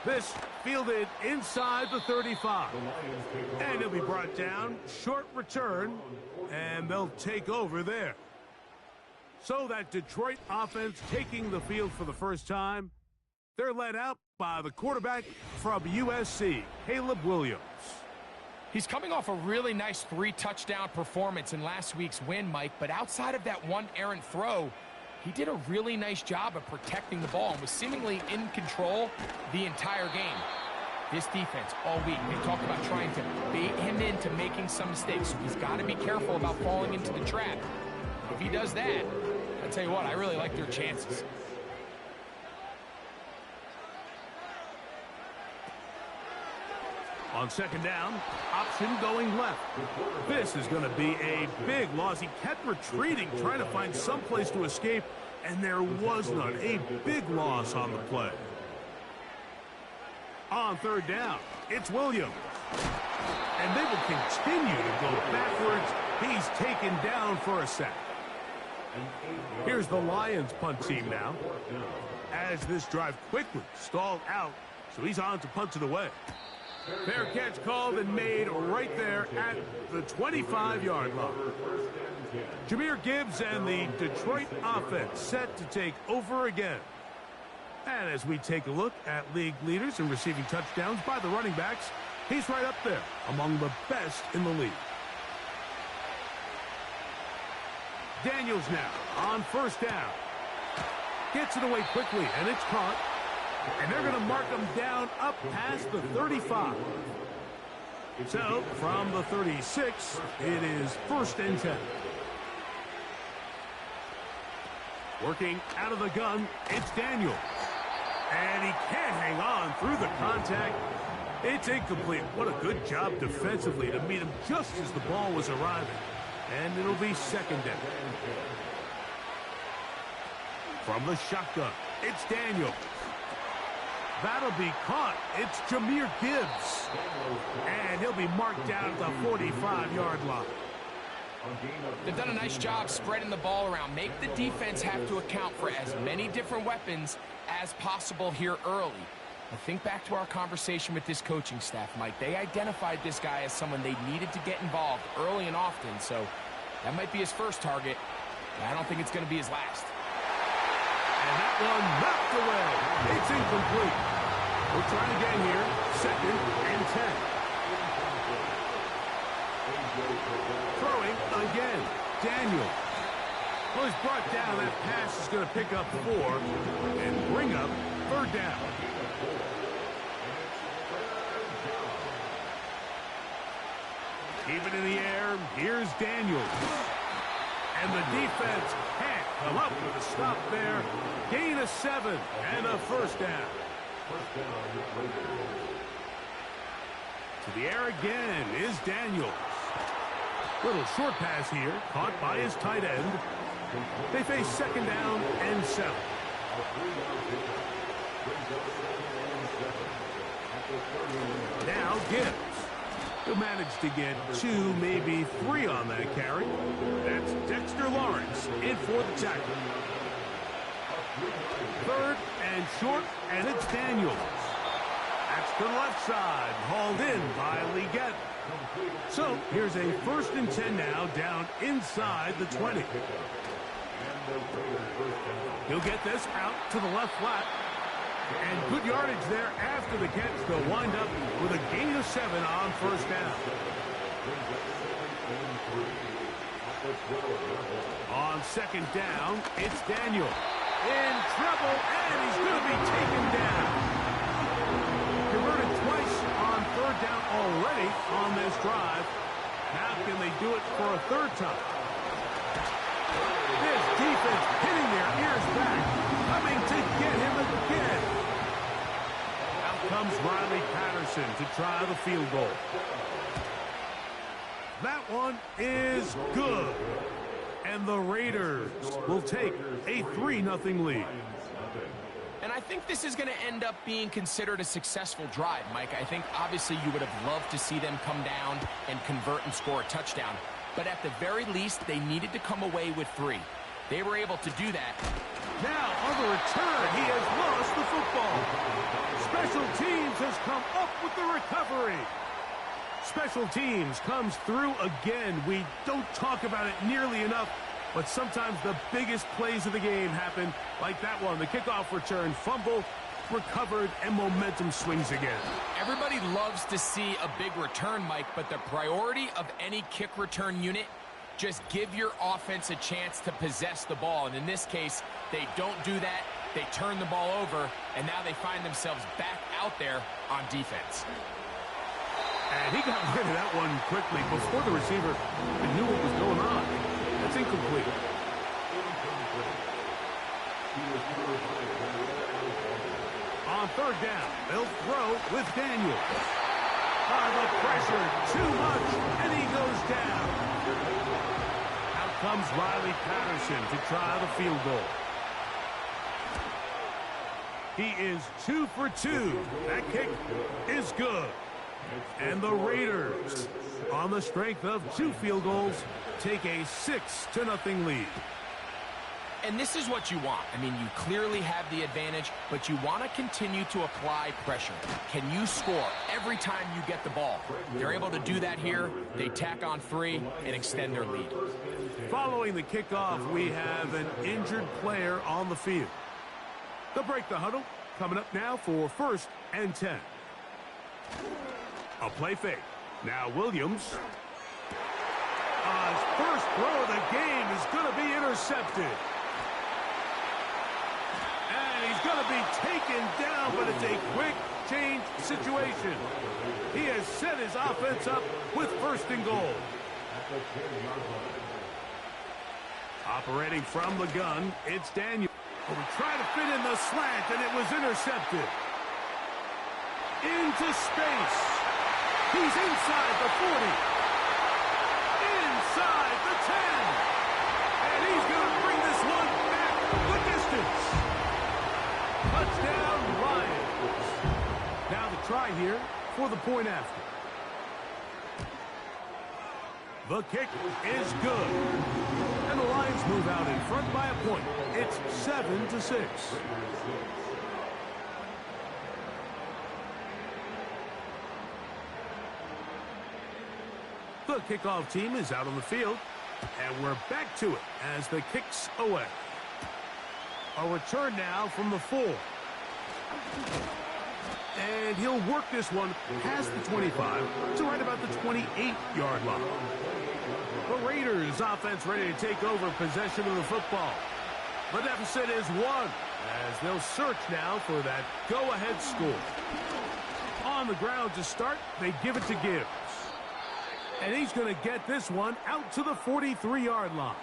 This fielded inside the 35. And he'll be brought down. Short return. And they'll take over there. So that Detroit offense taking the field for the first time. They're led out by the quarterback from USC, Caleb Williams. He's coming off a really nice 3-touchdown performance in last week's win, Mike, but outside of that one errant throw, he did a really nice job of protecting the ball and was seemingly in control the entire game. This defense all week, they talk about trying to bait him into making some mistakes, so he's got to be careful about falling into the trap. If he does that, I tell you what, I really like their chances. On second down, option going left. This is going to be a big loss. He kept retreating, trying to find some place to escape, and there was none. A big loss on the play. On third down, it's Williams. And they will continue to go backwards. He's taken down for a sack. Here's the Lions punt team now. As this drive quickly stalled out, so he's on to punt it away. Fair catch called and made right there at the 25-yard line. Jahmyr Gibbs and the Detroit offense set to take over again. And as we take a look at league leaders in receiving touchdowns by the running backs, he's right up there among the best in the league. Daniels now on first down. Gets it away quickly, and it's caught. And they're going to mark him down up past the 35. So, from the 36, it is 1st and 10. Working out of the gun, it's Daniels. And he can't hang on through the contact. It's incomplete. What a good job defensively to meet him just as the ball was arriving. And it'll be 2nd down. From the shotgun, it's Daniels. That'll be caught. It's Jahmyr Gibbs. And he'll be marked down at the 45-yard line. They've done a nice job spreading the ball around. Make the defense have to account for as many different weapons as possible here early. I think back to our conversation with this coaching staff, Mike. They identified this guy as someone they needed to get involved early and often. So that might be his first target, but I don't think it's going to be his last. And that one knocked away. It's incomplete. We'll try again here. 2nd and 10. Throwing again. Daniel. Well, he's brought down. That pass is going to pick up 4 and bring up 3rd down. Keep it in the air. Here's Daniels. And the defense can't come up with a stop there. Gain of 7 and a 1st down. To the air again is Daniels. Little short pass here, caught by his tight end. They face 2nd down and 7. Now Gibbs. He'll manage to get 2, maybe 3 on that carry. That's Dexter Lawrence in for the tackle. 3rd and short, and it's Daniels. That's to the left side, hauled in by Legette. So here's a 1st and 10 now, down inside the 20. He'll get this out to the left flat. And good yardage there after the catch. They'll wind up with a gain of 7 on 1st down. On 2nd down, it's Daniel. In trouble, and he's going to be taken down. Converted twice on 3rd down already on this drive. Now can they do it for a 3rd time? This defense hitting their ears back, coming to get him again. Out comes Riley Patterson to try the field goal. That one is good. And the Raiders will take a 3-0 lead. And I think this is going to end up being considered a successful drive, Mike. I think obviously you would have loved to see them come down and convert and score a touchdown. But at the very least, they needed to come away with 3. They were able to do that. Now, on the return, he has lost the football. Special teams has come up with the recovery. Special teams comes through again. We don't talk about it nearly enough, but sometimes the biggest plays of the game happen like that one. The kickoff return, fumble, recovered, and momentum swings again. Everybody loves to see a big return, Mike, but the priority of any kick return unit, just give your offense a chance to possess the ball. And in this case, they don't do that. They turn the ball over, and now they find themselves back out there on defense. And he got rid of that one quickly before the receiver knew what was going on. That's incomplete. On 3rd down, they'll throw with Daniels. The pressure, too much, and he goes down. Out comes Riley Patterson to try the field goal. He is 2 for 2. That kick is good. And the Raiders, on the strength of 2 field goals, take a 6-0 lead. And this is what you want. I mean, you clearly have the advantage, but you want to continue to apply pressure. Can you score every time you get the ball? They're able to do that here. They tack on 3 and extend their lead. Following the kickoff, we have an injured player on the field. They'll break the huddle. Coming up now for 1st and 10. A play fake. Now Williams. His first throw of the game is going to be intercepted. And he's going to be taken down, but it's a quick change situation. He has set his offense up with 1st and goal. Operating from the gun, it's Daniel. We tried to fit in the slant, and it was intercepted. Into space. He's inside the 40. Inside the 10. And he's going to bring this one back the distance. Touchdown, Lions. Now the try here for the point after. The kick is good. And the Lions move out in front by a point. It's 7-6. The kickoff team is out on the field, and we're back to it as the kick's away. A return now from the 4. And he'll work this one past the 25 to right about the 28-yard line. The Raiders offense ready to take over possession of the football. The deficit is 1 as they'll search now for that go-ahead score. On the ground to start, they give it to Gibbs. And he's going to get this one out to the 43-yard line.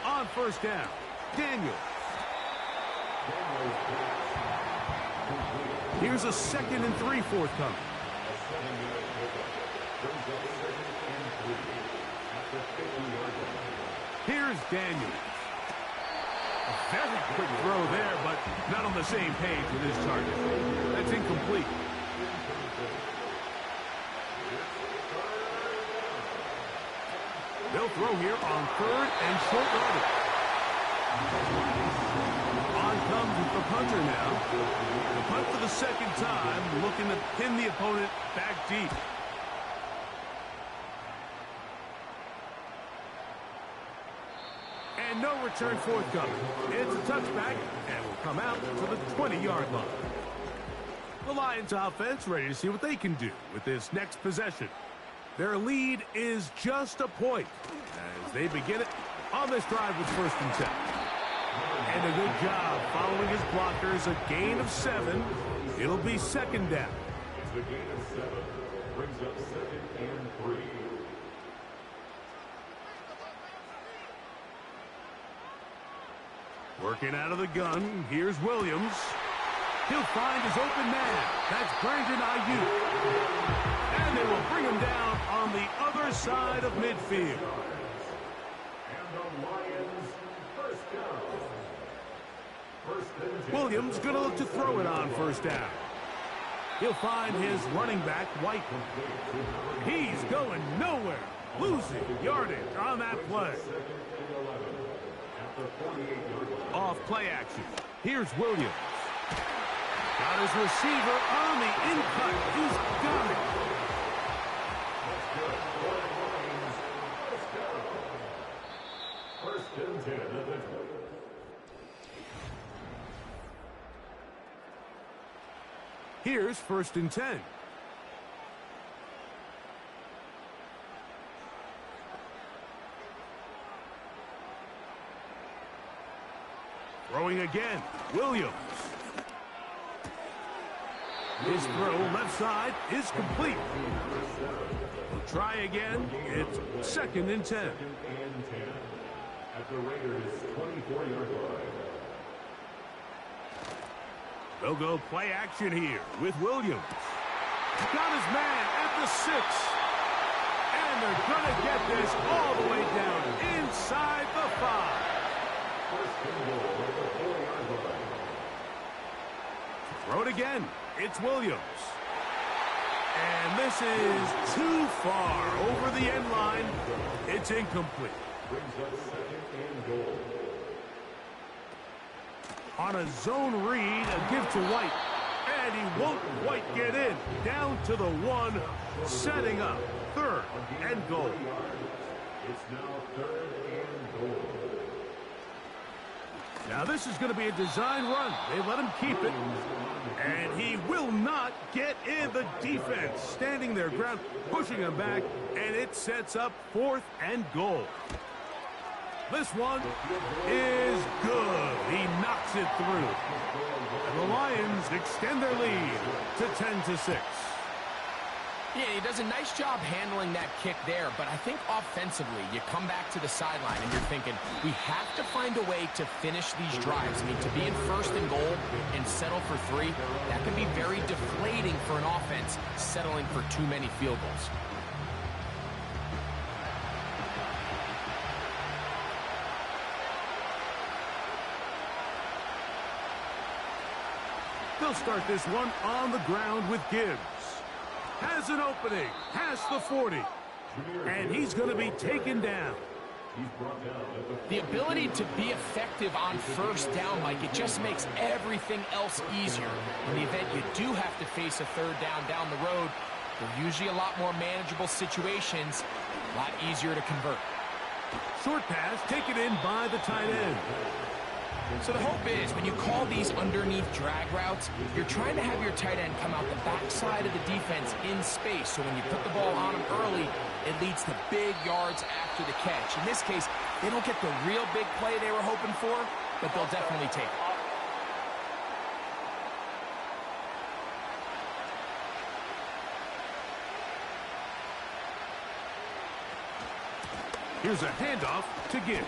On 1st down, Daniels. Here's a 2nd and 3 forthcoming. Here's Daniels. Very quick throw there, but not on the same page with his target. That's incomplete. They'll throw here on 3rd and short yardage. On comes the punter now. The punt for the second time, looking to pin the opponent back deep. And no return forthcoming. It's a touchback, and will come out to the 20-yard line. The Lions offense ready to see what they can do with this next possession. Their lead is just a point as they begin it on this drive with 1st and 10. And a good job following his blockers, a gain of 7. It'll be 2nd down. The gain of 7 brings up 2nd and 3. Working out of the gun, here's Williams. He'll find his open man. That's Brandon Ayuk. And they will bring him down on the other side of midfield. And the Lions, 1st down. 1st and 10. Williams going to look to throw it on 1st down. He'll find his running back, White. He's going nowhere. Losing yardage on that play. Off play action. Here's Williams. Got his receiver on the in-cut. He's got it. First and 10 at the 20. Here's 1st and 10. Throwing again, Williams. His throw left side is complete. We'll try again. It's 2nd and 10. 2nd and 10 at the Raiders' 24-yard line. They'll go play action here with Williams. Got his man at the 6. And they're going to get this all the way down inside the 5. First and goal at the 4-yard line. Throw it again. It's Williams. And this is too far over the end line. It's incomplete. Brings up 2nd and goal. On a zone read, a give to White. And he won't quite get in. Down to the 1, setting up 3rd and goal. It's now 3rd and goal. Now this is going to be a design run. They let him keep it. And he will not get in. The defense standing their ground, pushing him back. And it sets up 4th and goal. This one is good. He knocks it through. And the Lions extend their lead to 10-6. Yeah, he does a nice job handling that kick there, but I think offensively, you come back to the sideline and you're thinking, we have to find a way to finish these drives. I mean, to be in 1st and goal and settle for 3, that can be very deflating for an offense settling for too many field goals. They'll start this one on the ground with Gibbs. Has an opening, past the 40, and he's going to be taken down. The ability to be effective on 1st down, Mike, it just makes everything else easier. In the event you do have to face a 3rd down the road, they're usually a lot more manageable situations, a lot easier to convert. Short pass taken in by the tight end. So the hope is, when you call these underneath drag routes, you're trying to have your tight end come out the backside of the defense in space. So when you put the ball on him early, it leads to big yards after the catch. In this case, they don't get the real big play they were hoping for, but they'll definitely take it. Here's a handoff to Gibbs.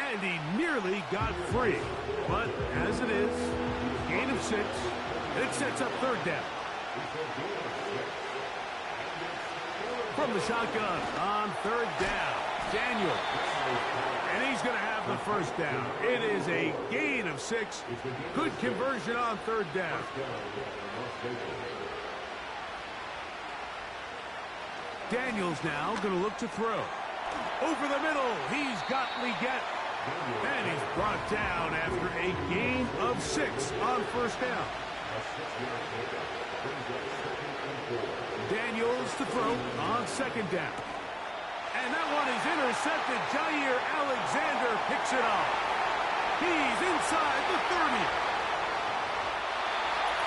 And he nearly got free. But as it is, gain of 6. It sets up 3rd down. From the shotgun on 3rd down. Daniel. And he's going to have the first down. It is a gain of 6. Good conversion on third down. Daniels now going to look to throw. Over the middle, he's got Leggett. And he's brought down after a gain of 6 on first down. Daniels to throw on second down. And that one is intercepted. Jair Alexander picks it up. He's inside the 30.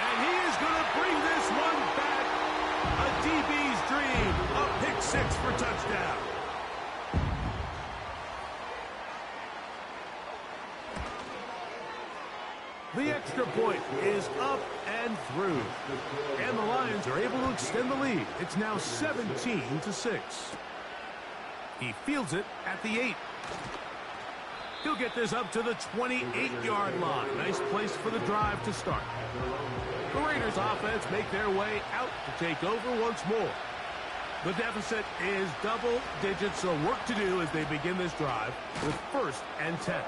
And he is going to bring this one back. A DB's dream. A pick 6 for touchdown. The extra point is up and through. And the Lions are able to extend the lead. It's now 17-6. He fields it at the 8. He'll get this up to the 28-yard line. Nice place for the drive to start. The Raiders offense make their way out to take over once more. The deficit is double digits, so work to do as they begin this drive with 1st and 10.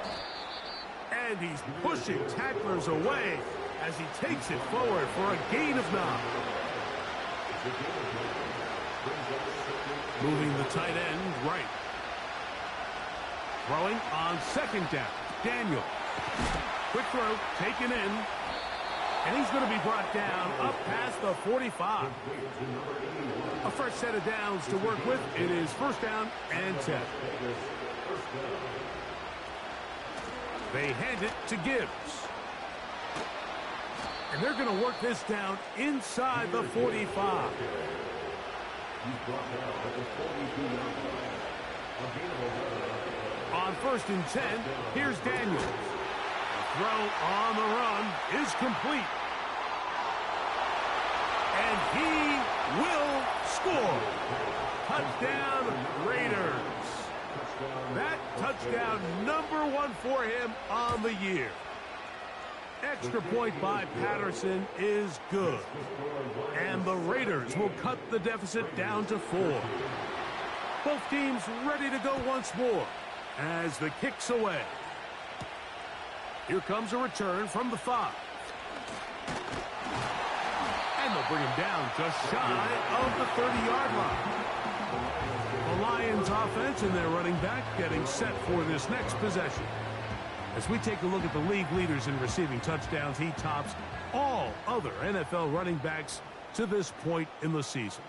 And he's pushing tacklers away as he takes it forward for a gain of 9. Moving the tight end right. Throwing on second down. Daniel. Quick throw, taken in. And he's going to be brought down up past the 45. A fresh set of downs to work with. It is 1st down and 10. They hand it to Gibbs. And they're going to work this down inside the 45. On 1st and 10, here's Daniels. The throw on the run is complete. And he will score. Touchdown, Raiders. That touchdown, number 1 for him on the year. Extra point by Patterson is good. And the Raiders will cut the deficit down to 4. Both teams ready to go once more as the kick's away. Here comes a return from the 5. And they'll bring him down just shy of the 30-yard line. The Lions offense and their running back getting set for this next possession. As we take a look at the league leaders in receiving touchdowns, he tops all other NFL running backs to this point in the season.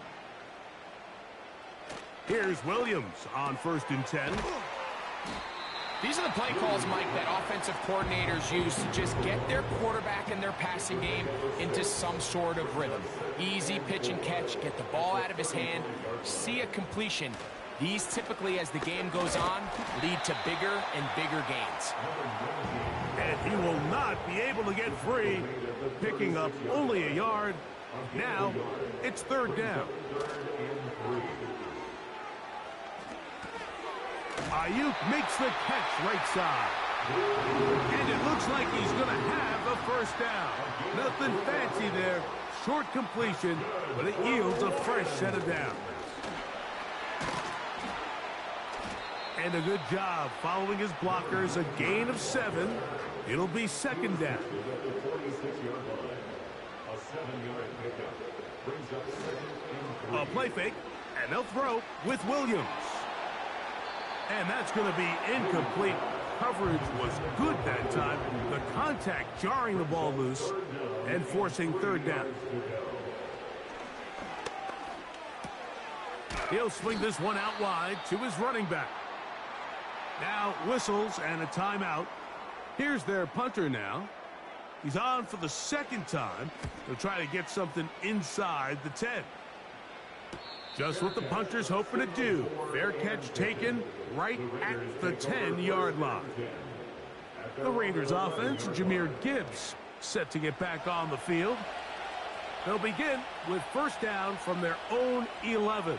Here's Williams on 1st and 10. These are the play calls, Mike, that offensive coordinators use to just get their quarterback and their passing game into some sort of rhythm. Easy pitch and catch, get the ball out of his hand, see a completion. These typically, as the game goes on, lead to bigger and bigger gains. And he will not be able to get free, picking up only a yard. Now, it's 3rd down. Ayuk makes the catch right side. And it looks like he's going to have a 1st down. Nothing fancy there. Short completion, but it yields a fresh set of downs. And a good job following his blockers. A gain of 7. It'll be 2nd down. A play fake, and they'll throw with Williams. And that's going to be incomplete. Coverage was good that time. The contact jarring the ball loose and forcing 3rd down. He'll swing this one out wide to his running back. Now whistles and a timeout. Here's their punter now. He's on for the 2nd time. They'll try to get something inside the 10. Just what the punter's hoping to do. Fair catch taken right at the 10-yard line. The Raiders offense, Jahmyr Gibbs, set to get back on the field. They'll begin with 1st down from their own 11.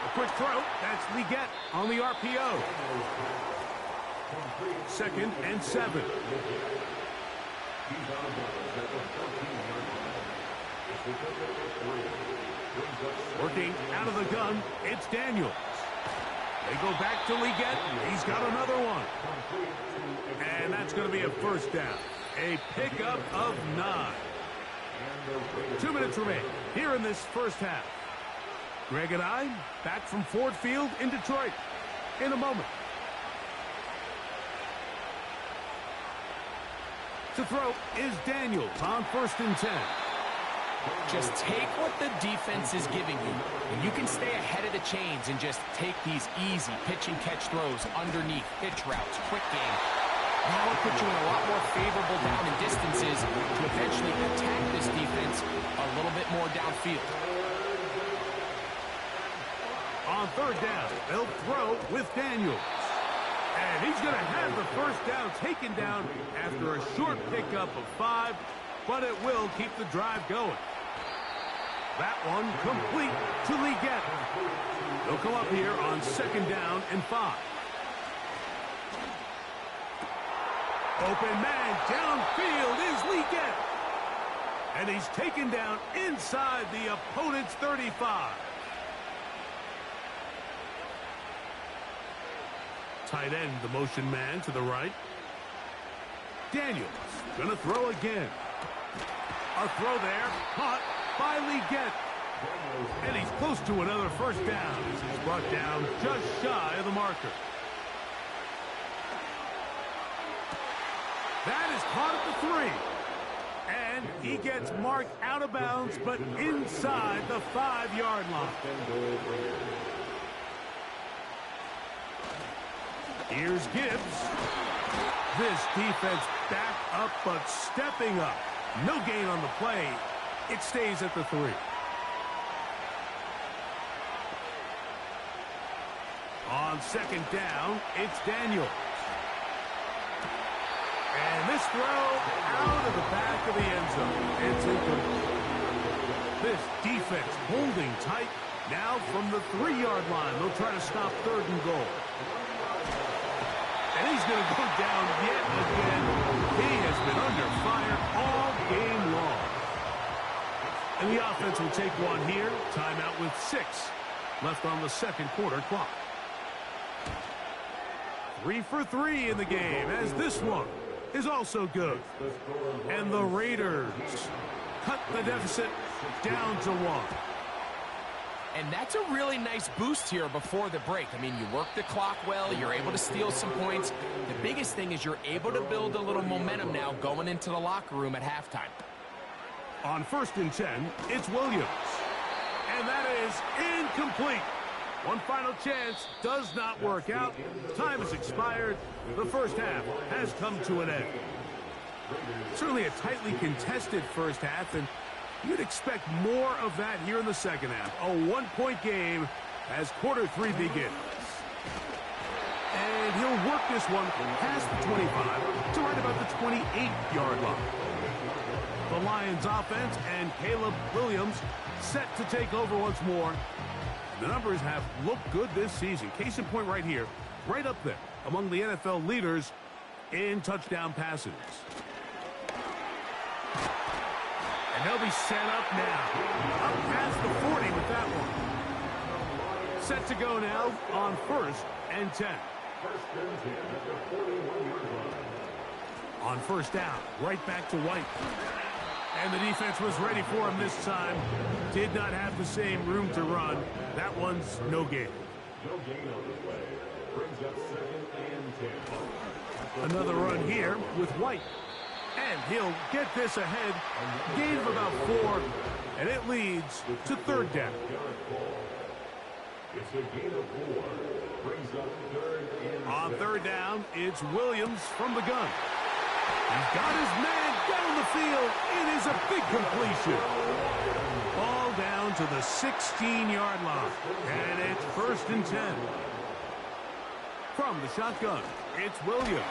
A quick throw. That's Leggett on the RPO. 2nd and 7. Working out of the gun, it's Daniels. They go back to Legette. He's got another one. And that's going to be a first down. A pickup of 9. 2 minutes remain here in this first half. Greg and I back from Ford Field in Detroit in a moment. To throw is Daniels on 1st and 10. Just take what the defense is giving you, and you can stay ahead of the chains and just take these easy pitch-and-catch throws underneath, pitch routes, quick game. Now it'll put you in a lot more favorable down and distances to eventually attack this defense a little bit more downfield. On 3rd down, they'll throw with Daniels. And he's going to have the first down taken down after a short pickup of 5, but it will keep the drive going. That one complete to Legette. They'll come up here on 2nd down and 5. Open man downfield is Legette. And he's taken down inside the opponent's 35. Tight end, the motion man to the right. Daniels gonna throw again. A throw there, caught by Legette. And he's close to another first down as he's brought down just shy of the marker. That is caught at the 3. And he gets marked out of bounds, but inside the 5-yard line. Here's Gibbs. This defense back up, but stepping up. No gain on the play. It stays at the 3. On 2nd down, it's Daniels. And this throw out of the back of the end zone. It's incomplete. This defense holding tight. Now from the 3-yard line, they'll try to stop 3rd and goal. And he's going to go down yet again. He has been under fire all game long. And the offense will take one here. Timeout with 6 left on the 2nd quarter clock. 3 for 3 in the game, as this one is also good. And the Raiders cut the deficit down to 1. And that's a really nice boost here before the break. I mean, you work the clock well. You're able to steal some points. The biggest thing is you're able to build a little momentum now going into the locker room at halftime. On 1st and 10, it's Williams. And that is incomplete. One final chance does not work out. Time has expired. The first half has come to an end. Certainly a tightly contested first half, and you'd expect more of that here in the second half. A 1-point game as quarter 3 begins. And he'll work this one past the 25 to right about the 28-yard line. The Lions offense and Caleb Williams set to take over once more. The numbers have looked good this season. Case in point right here, right up there among the NFL leaders in touchdown passes. And they'll be set up now. Up past the 40 with that one. Set to go now on 1st and 10. On 1st down, right back to White. And the defense was ready for him this time. Did not have the same room to run. That one's no gain. No gain on the play. Brings up 2nd and 10. Another run here with White. And he'll get this ahead. Gain of about 4. And it leads to 3rd down. It's a gain of 4. Brings up 3rd and 7. On 3rd down, it's Williams from the gun. He's got his man down the field. It is a big completion. Ball down to the 16-yard line. And it's 1st and 10. From the shotgun, it's Williams.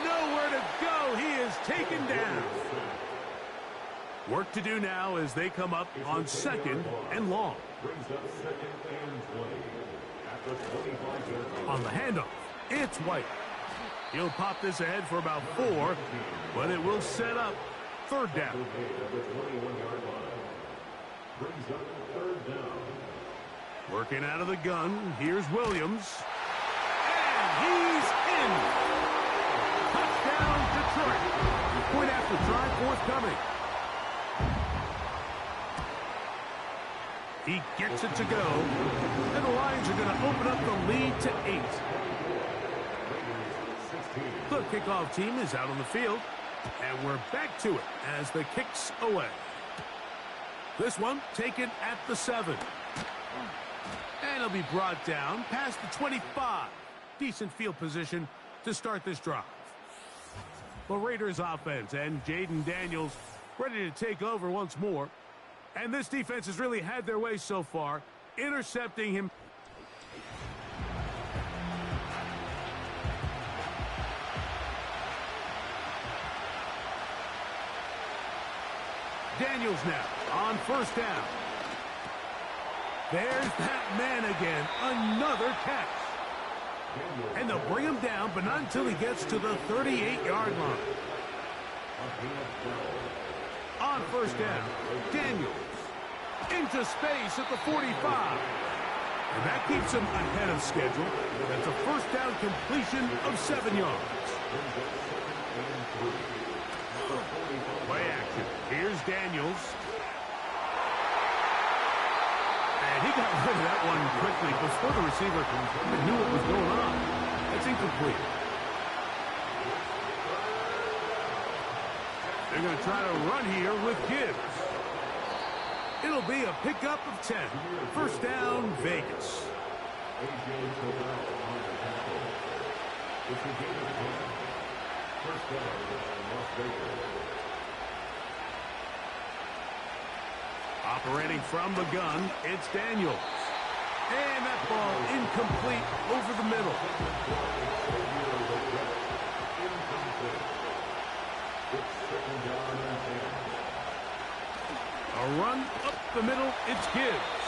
Nowhere to go. He is taken down. Work to do now as they come up on 2nd and long. Brings up 2nd and 20. At the 25-yard line. On the handoff, it's White. He'll pop this ahead for about 4, but it will set up 3rd down. brings up third down. Working out of the gun, here's Williams. And he's in. Touchdown, Detroit. Point after try forthcoming. He gets it to go. And the Lions are going to open up the lead to 8. The kickoff team is out on the field. And we're back to it as the kick's away. This one taken at the 7. And it'll be brought down past the 25. Decent field position to start this drive. The Raiders offense and Jaden Daniels ready to take over once more. And this defense has really had their way so far, intercepting him. Daniels now on first down. There's that man again. Another catch. And they'll bring him down, but not until he gets to the 38-yard line. On first down, Daniels into space at the 45. And that keeps him ahead of schedule. That's a first down completion of 7 yards. Play action. Here's Daniels. And he got rid of that one quickly before the receiver knew what was going on. That's incomplete. They're going to try to run here with Gibbs. It'll be a pickup of 10. First down, Vegas. First down, Las Vegas. Operating from the gun, it's Daniels. And that ball incomplete over the middle. A run up the middle, it's Gibbs.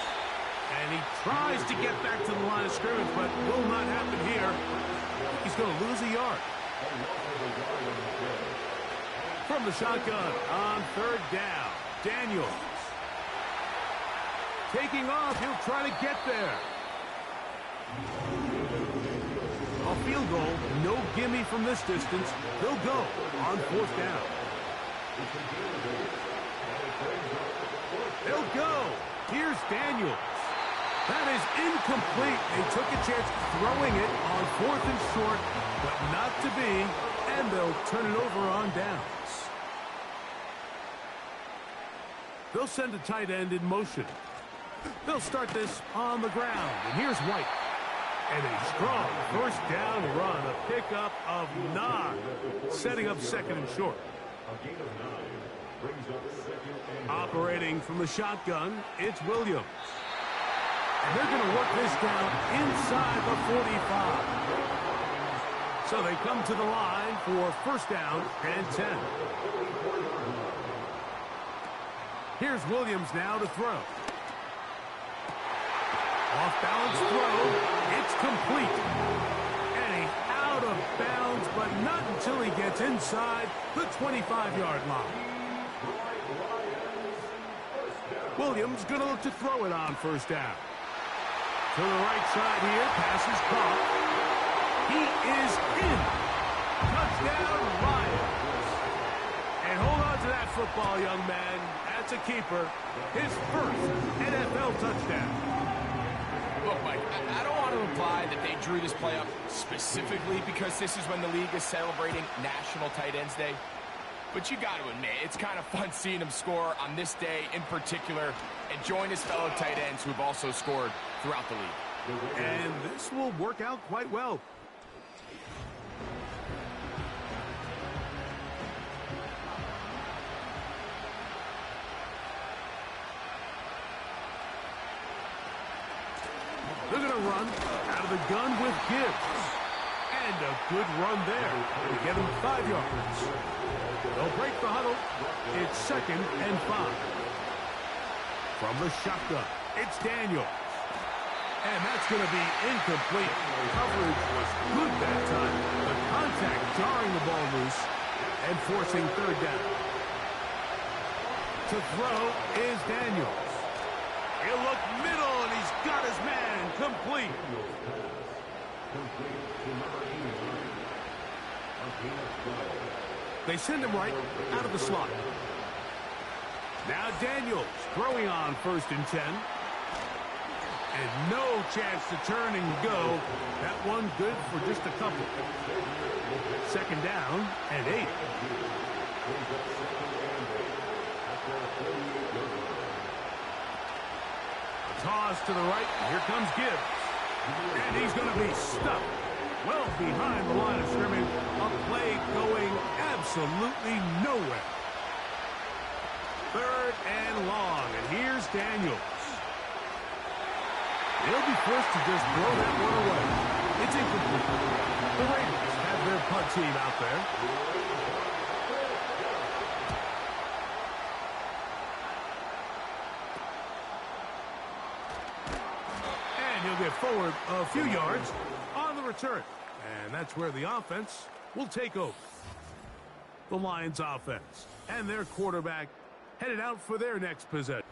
And he tries to get back to the line of scrimmage, but will not happen here. He's going to lose a yard. From the shotgun on third down, Daniels. Taking off, he'll try to get there. A field goal, no gimme from this distance. They'll go on fourth down. They'll go. Here's Daniels. That is incomplete. They took a chance throwing it on fourth and short, but not to be, and they'll turn it over on downs. They'll send a tight end in motion. They'll start this on the ground, and here's White. And a strong first down run, a pickup of 9, setting up second and short. Operating from the shotgun, it's Williams. And they're going to work this down inside the 45. So they come to the line for first down and 10. Here's Williams now to throw. Off-balance throw. It's complete. And he's out of bounds, but not until he gets inside the 25-yard line. Williams going to look to throw it on first down. To the right side here, pass is caught. He is in. Touchdown, Lions. And hold on to that football, young man. That's a keeper. His first NFL touchdown. Look, Mike, I don't want to imply that they drew this play up specifically because this is when the league is celebrating National Tight Ends Day. But you got to admit, it's kind of fun seeing him score on this day in particular and join his fellow tight ends who have also scored throughout the league. And this will work out quite well. They're going to run out of the gun with Gibbs. And a good run there to get him 5 yards. They'll break the huddle. It's second and 5. From the shotgun, it's Daniels. And that's going to be incomplete. Coverage was good that time. The contact jarring the ball loose and forcing third down. To throw is Daniels. He'll look middle, and he's got his man complete. They send him right out of the slot. Now Daniels throwing on 1st and 10. And no chance to turn and go. That one good for just a couple. 2nd down and 8. A toss to the right. Here comes Gibbs. And he's going to be stuck well behind the line of scrimmage. A play going absolutely nowhere. 3rd and long. And here's Daniels. They'll be forced to just blow that one away. It's incomplete. The Raiders have their punt team out there. And he'll get forward a few yards on the return. And that's where the offense will take over. The Lions offense and their quarterback headed out for their next possession.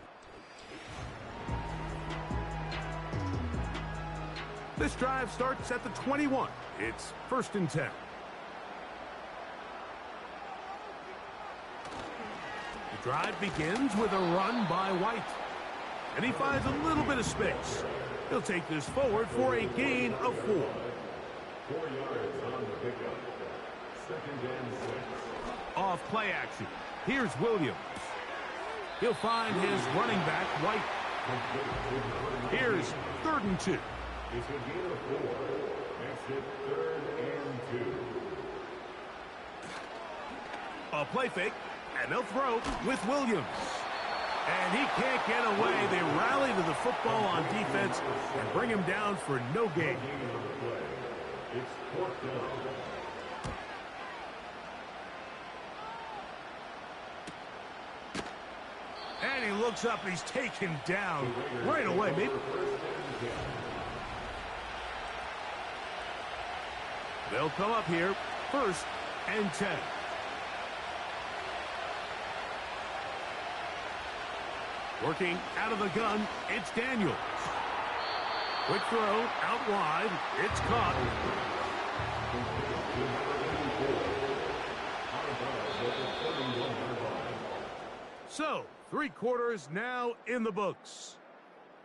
This drive starts at the 21. It's 1st and 10. The drive begins with a run by White. And he finds a little bit of space. He'll take this forward for a gain of 4. 4 yards on the pickup. 2nd and 6. Off play action. Here's Williams. He'll find his running back, White. Here's 3rd and 2. It's a gain of 4. Makes it 3rd and 2. A play fake, and they'll throw with Williams. And he can't get away. They rally to the football on defense and bring him down for no gain. It's 4th down. And he looks up, and he's taken down right away. Maybe. They'll come up here, 1st and 10. Working out of the gun, it's Daniels. Quick throw, out wide, it's caught. So, 3 quarters now in the books.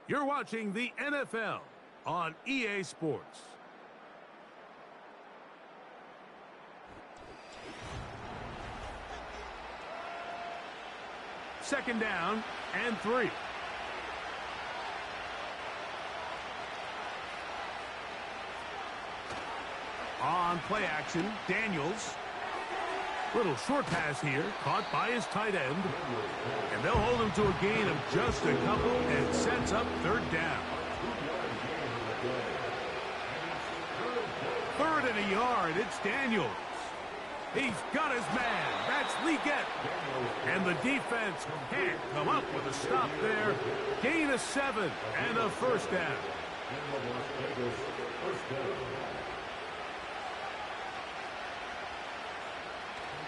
You're watching the NFL on EA Sports. Second down and 3. On play action, Daniels. Little short pass here, caught by his tight end. And they'll hold him to a gain of just a couple and sets up 3rd down. 3rd and a yard, it's Daniels. He's got his man. That's Legette. And the defense can't come up with a stop there. Gain of 7 and a 1st down.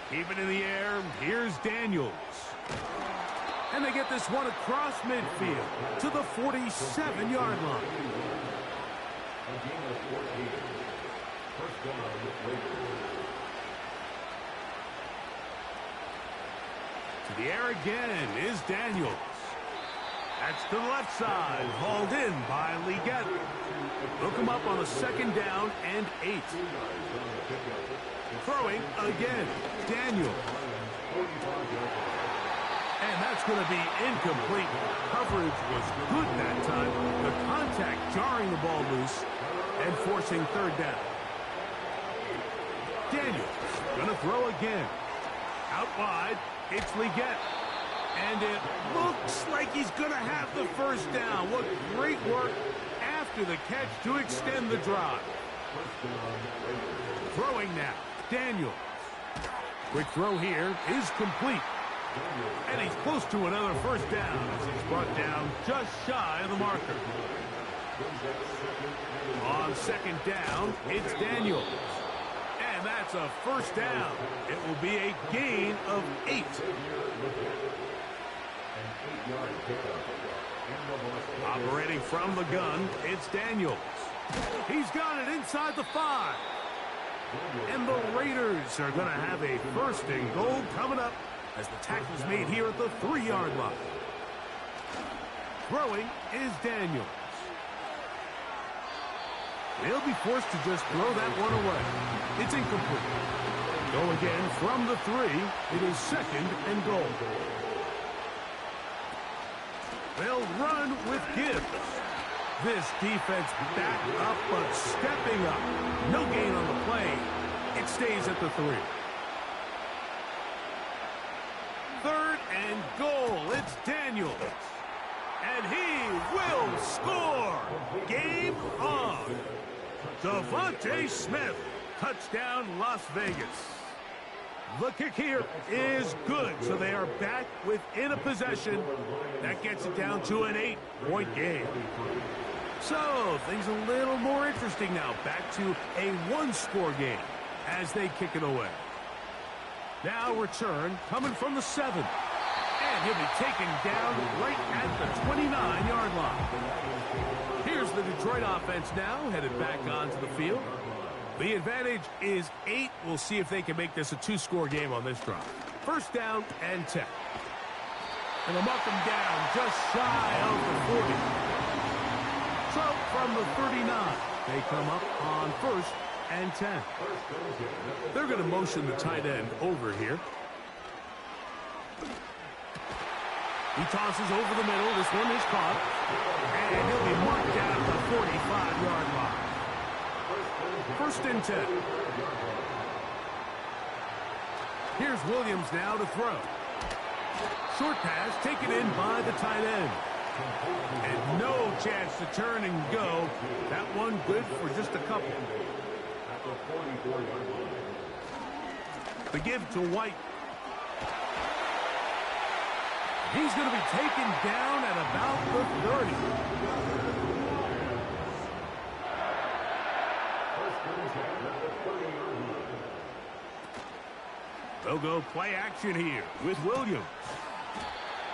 Keep it in the air. Here's Daniels. And they get this one across midfield to the 47-yard line. To the air again is Daniels. That's to the left side, hauled in by Legette. They'll come up on a 2nd down and 8. Throwing again, Daniels. And that's going to be incomplete. Coverage was good that time. The contact jarring the ball loose and forcing 3rd down. Daniels going to throw again. Out wide, it's Legette. And it looks like he's going to have the 1st down. What great work after the catch to extend the drive. Throwing now, Daniels. Quick throw here is complete. And he's close to another 1st down as he's brought down just shy of the marker. On 2nd down, it's Daniels. And that's a 1st down. It will be a gain of 8. Operating from the gun, it's Daniels. He's got it inside the 5. And the Raiders are going to have a first and goal coming up as the tackle's made here at the 3-yard line. Throwing is Daniels. They'll be forced to just throw that one away. It's incomplete. Go again from the 3. It is second and goal. They'll run with Gibbs. This defense back up, but stepping up. No gain on the play. It stays at the 3. Third and goal. It's Daniels. And he will score. Game on. Devontae Smith. Touchdown, Las Vegas. The kick here is good, so they are back within a possession. That gets it down to an 8-point game. So, things a little more interesting now. Back to a 1-score game as they kick it away. Now return coming from the 7. And he'll be taken down right at the 29-yard line. Here's the Detroit offense now, headed back onto the field. The advantage is 8. We'll see if they can make this a 2-score game on this drive. First down and 10. And they'll mark them down just shy of the 40. So from the 39, they come up on first and 10. They're going to motion the tight end over here. He tosses over the middle. This one is caught. And he'll be marked down at the 45-yard line. First and 10. Here's Williams now to throw. Short pass taken in by the tight end. And no chance to turn and go. That one good for just a couple. The give to White. He's going to be taken down at about the 30. They'll go play action here with Williams.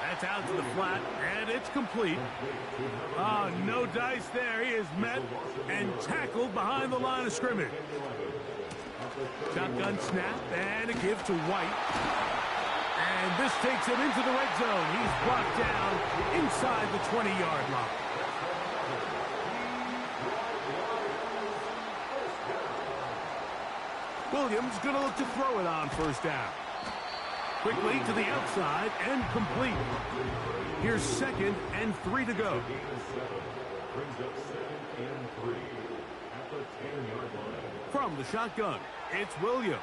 That's out to the flat, and it's complete. Oh, no dice there. He is met and tackled behind the line of scrimmage. Shotgun snap, and a give to White. And this takes him into the red zone. He's brought down inside the 20-yard line. Williams going to look to throw it on first down. Quickly to the outside and complete. Here's second and 3 to go. From the shotgun, it's Williams.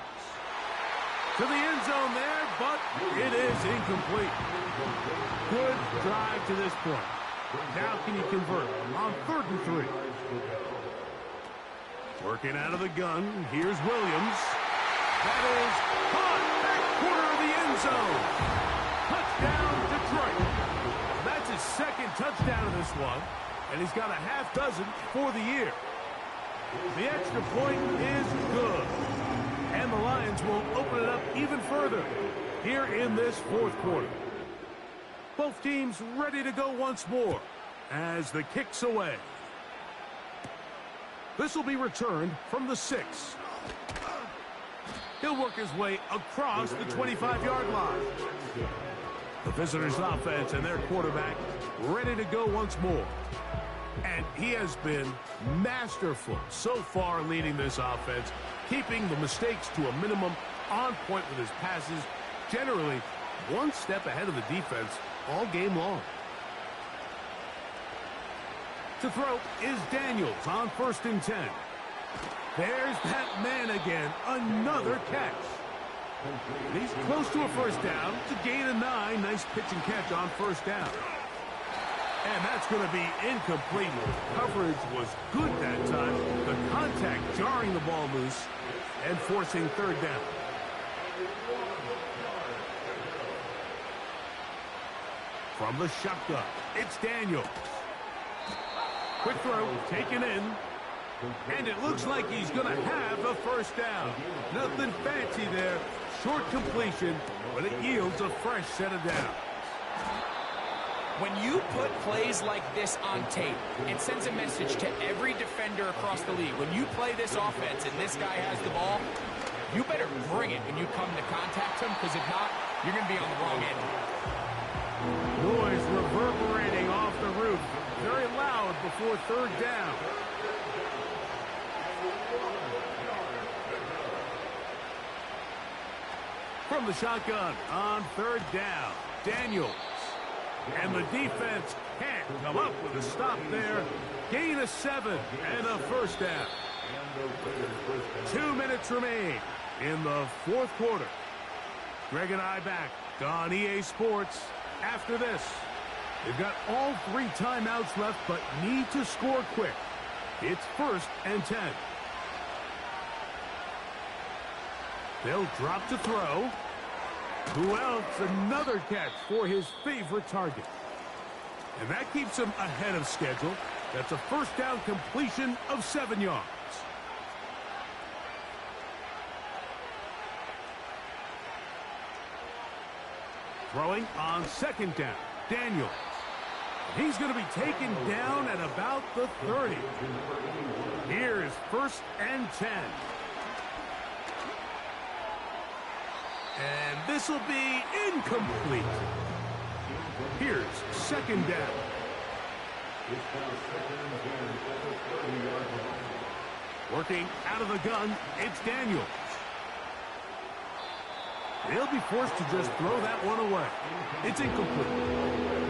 To the end zone there, but it is incomplete. Good drive to this point. Now can you convert on 3rd and 3? Working out of the gun, here's Williams. That is caught back corner of the end zone. Touchdown, Detroit. That's his second touchdown of this one, and he's got a half dozen for the year. The extra point is good. And the Lions will open it up even further here in this 4th quarter. Both teams ready to go once more as the kick's away. This will be returned from the 6. He'll work his way across the 25-yard line. The visitors' offense and their quarterback ready to go once more. And he has been masterful so far leading this offense, keeping the mistakes to a minimum, on point with his passes, generally one step ahead of the defense all game long. To throw is Daniels on 1st and 10. There's that man again, another catch. And he's close to a first down to gain a 9. Nice pitch and catch on first down. And that's going to be incomplete. Coverage was good that time. The contact jarring the ball loose and forcing 3rd down. From the shotgun, it's Daniels. Quick throw, taken in. And it looks like he's going to have a first down. Nothing fancy there. Short completion, but it yields a fresh set of downs. When you put plays like this on tape, it sends a message to every defender across the league. When you play this offense and this guy has the ball, you better bring it when you come to contact him, because if not, you're going to be on the wrong end. Noise reverberating off the roof. Very loud before third down. From the shotgun on third down, Daniels. And the defense can't come up with a stop there. Gain of 7 and a first down. 2 minutes remain in the fourth quarter. Greg and I back on EA Sports after this. They've got all 3 timeouts left, but need to score quick. It's 1st and 10. They'll drop to throw. Who else? Another catch for his favorite target. And that keeps him ahead of schedule. That's a first down completion of 7 yards. Throwing on second down, Daniels. He's going to be taken down at about the 30. Here's 1st and 10. And this will be incomplete. Here's 2nd down. Working out of the gun, it's Daniels. They'll be forced to just throw that one away. It's incomplete.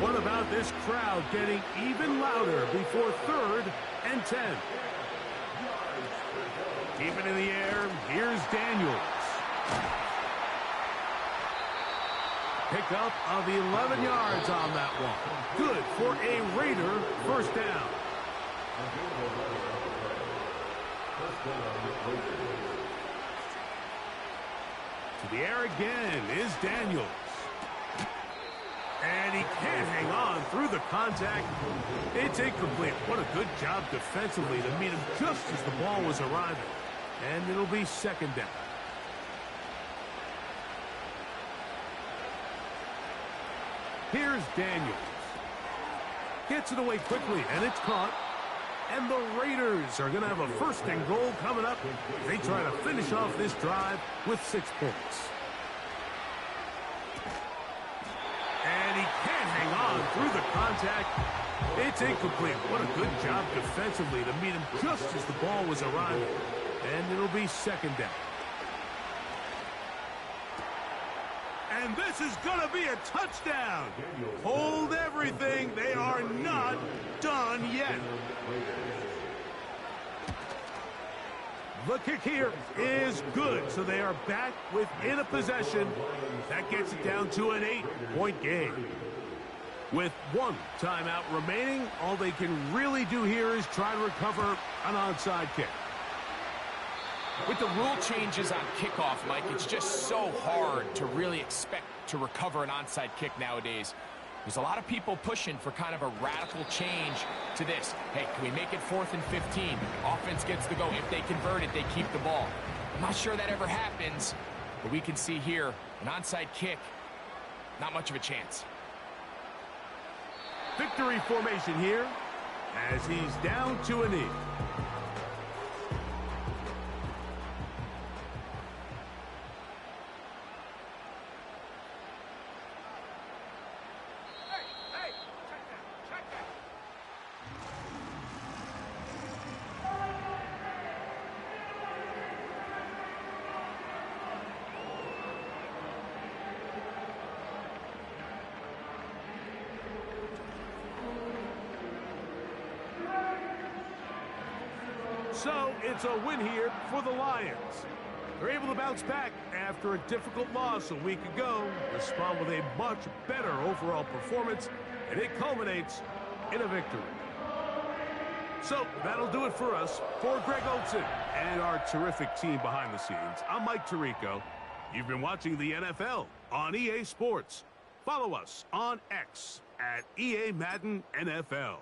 What about this crowd getting even louder before 3rd and 10? Keep it in the air. Here's Daniels. Pickup of 11 yards on that one. Good for a Raider first down. To the air again is Daniels. And he can't hang on through the contact. It's incomplete. What a good job defensively to meet him just as the ball was arriving. And it'll be 2nd down. Here's Daniels. Gets it away quickly, and it's caught. And the Raiders are going to have a 1st and goal coming up. They try to finish off this drive with 6 points. And he can't hang on through the contact. It's incomplete. What a good job defensively to meet him just as the ball was arriving. And it'll be 2nd down. And this is going to be a touchdown. Hold everything. They are not done yet. The kick here is good, so they are back within a possession. That gets it down to an 8-point game. With 1 timeout remaining, all they can really do here is try to recover an onside kick. With the rule changes on kickoff, Mike, it's just so hard to really expect to recover an onside kick nowadays. There's a lot of people pushing for kind of a radical change to this. Hey, can we make it 4th and 15? Offense gets the go. If they convert it, they keep the ball. I'm not sure that ever happens, but we can see here an onside kick, not much of a chance. Victory formation here as he's down to a knee. So it's a win here for the Lions. They're able to bounce back after a difficult loss a week ago, respond with a much better overall performance, and it culminates in a victory. So that'll do it for us. For Greg Olsen and our terrific team behind the scenes, I'm Mike Tirico. You've been watching the NFL on EA Sports. Follow us on X at EA Madden NFL.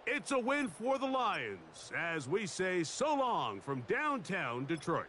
It's a win for the Lions as we say so long from downtown Detroit.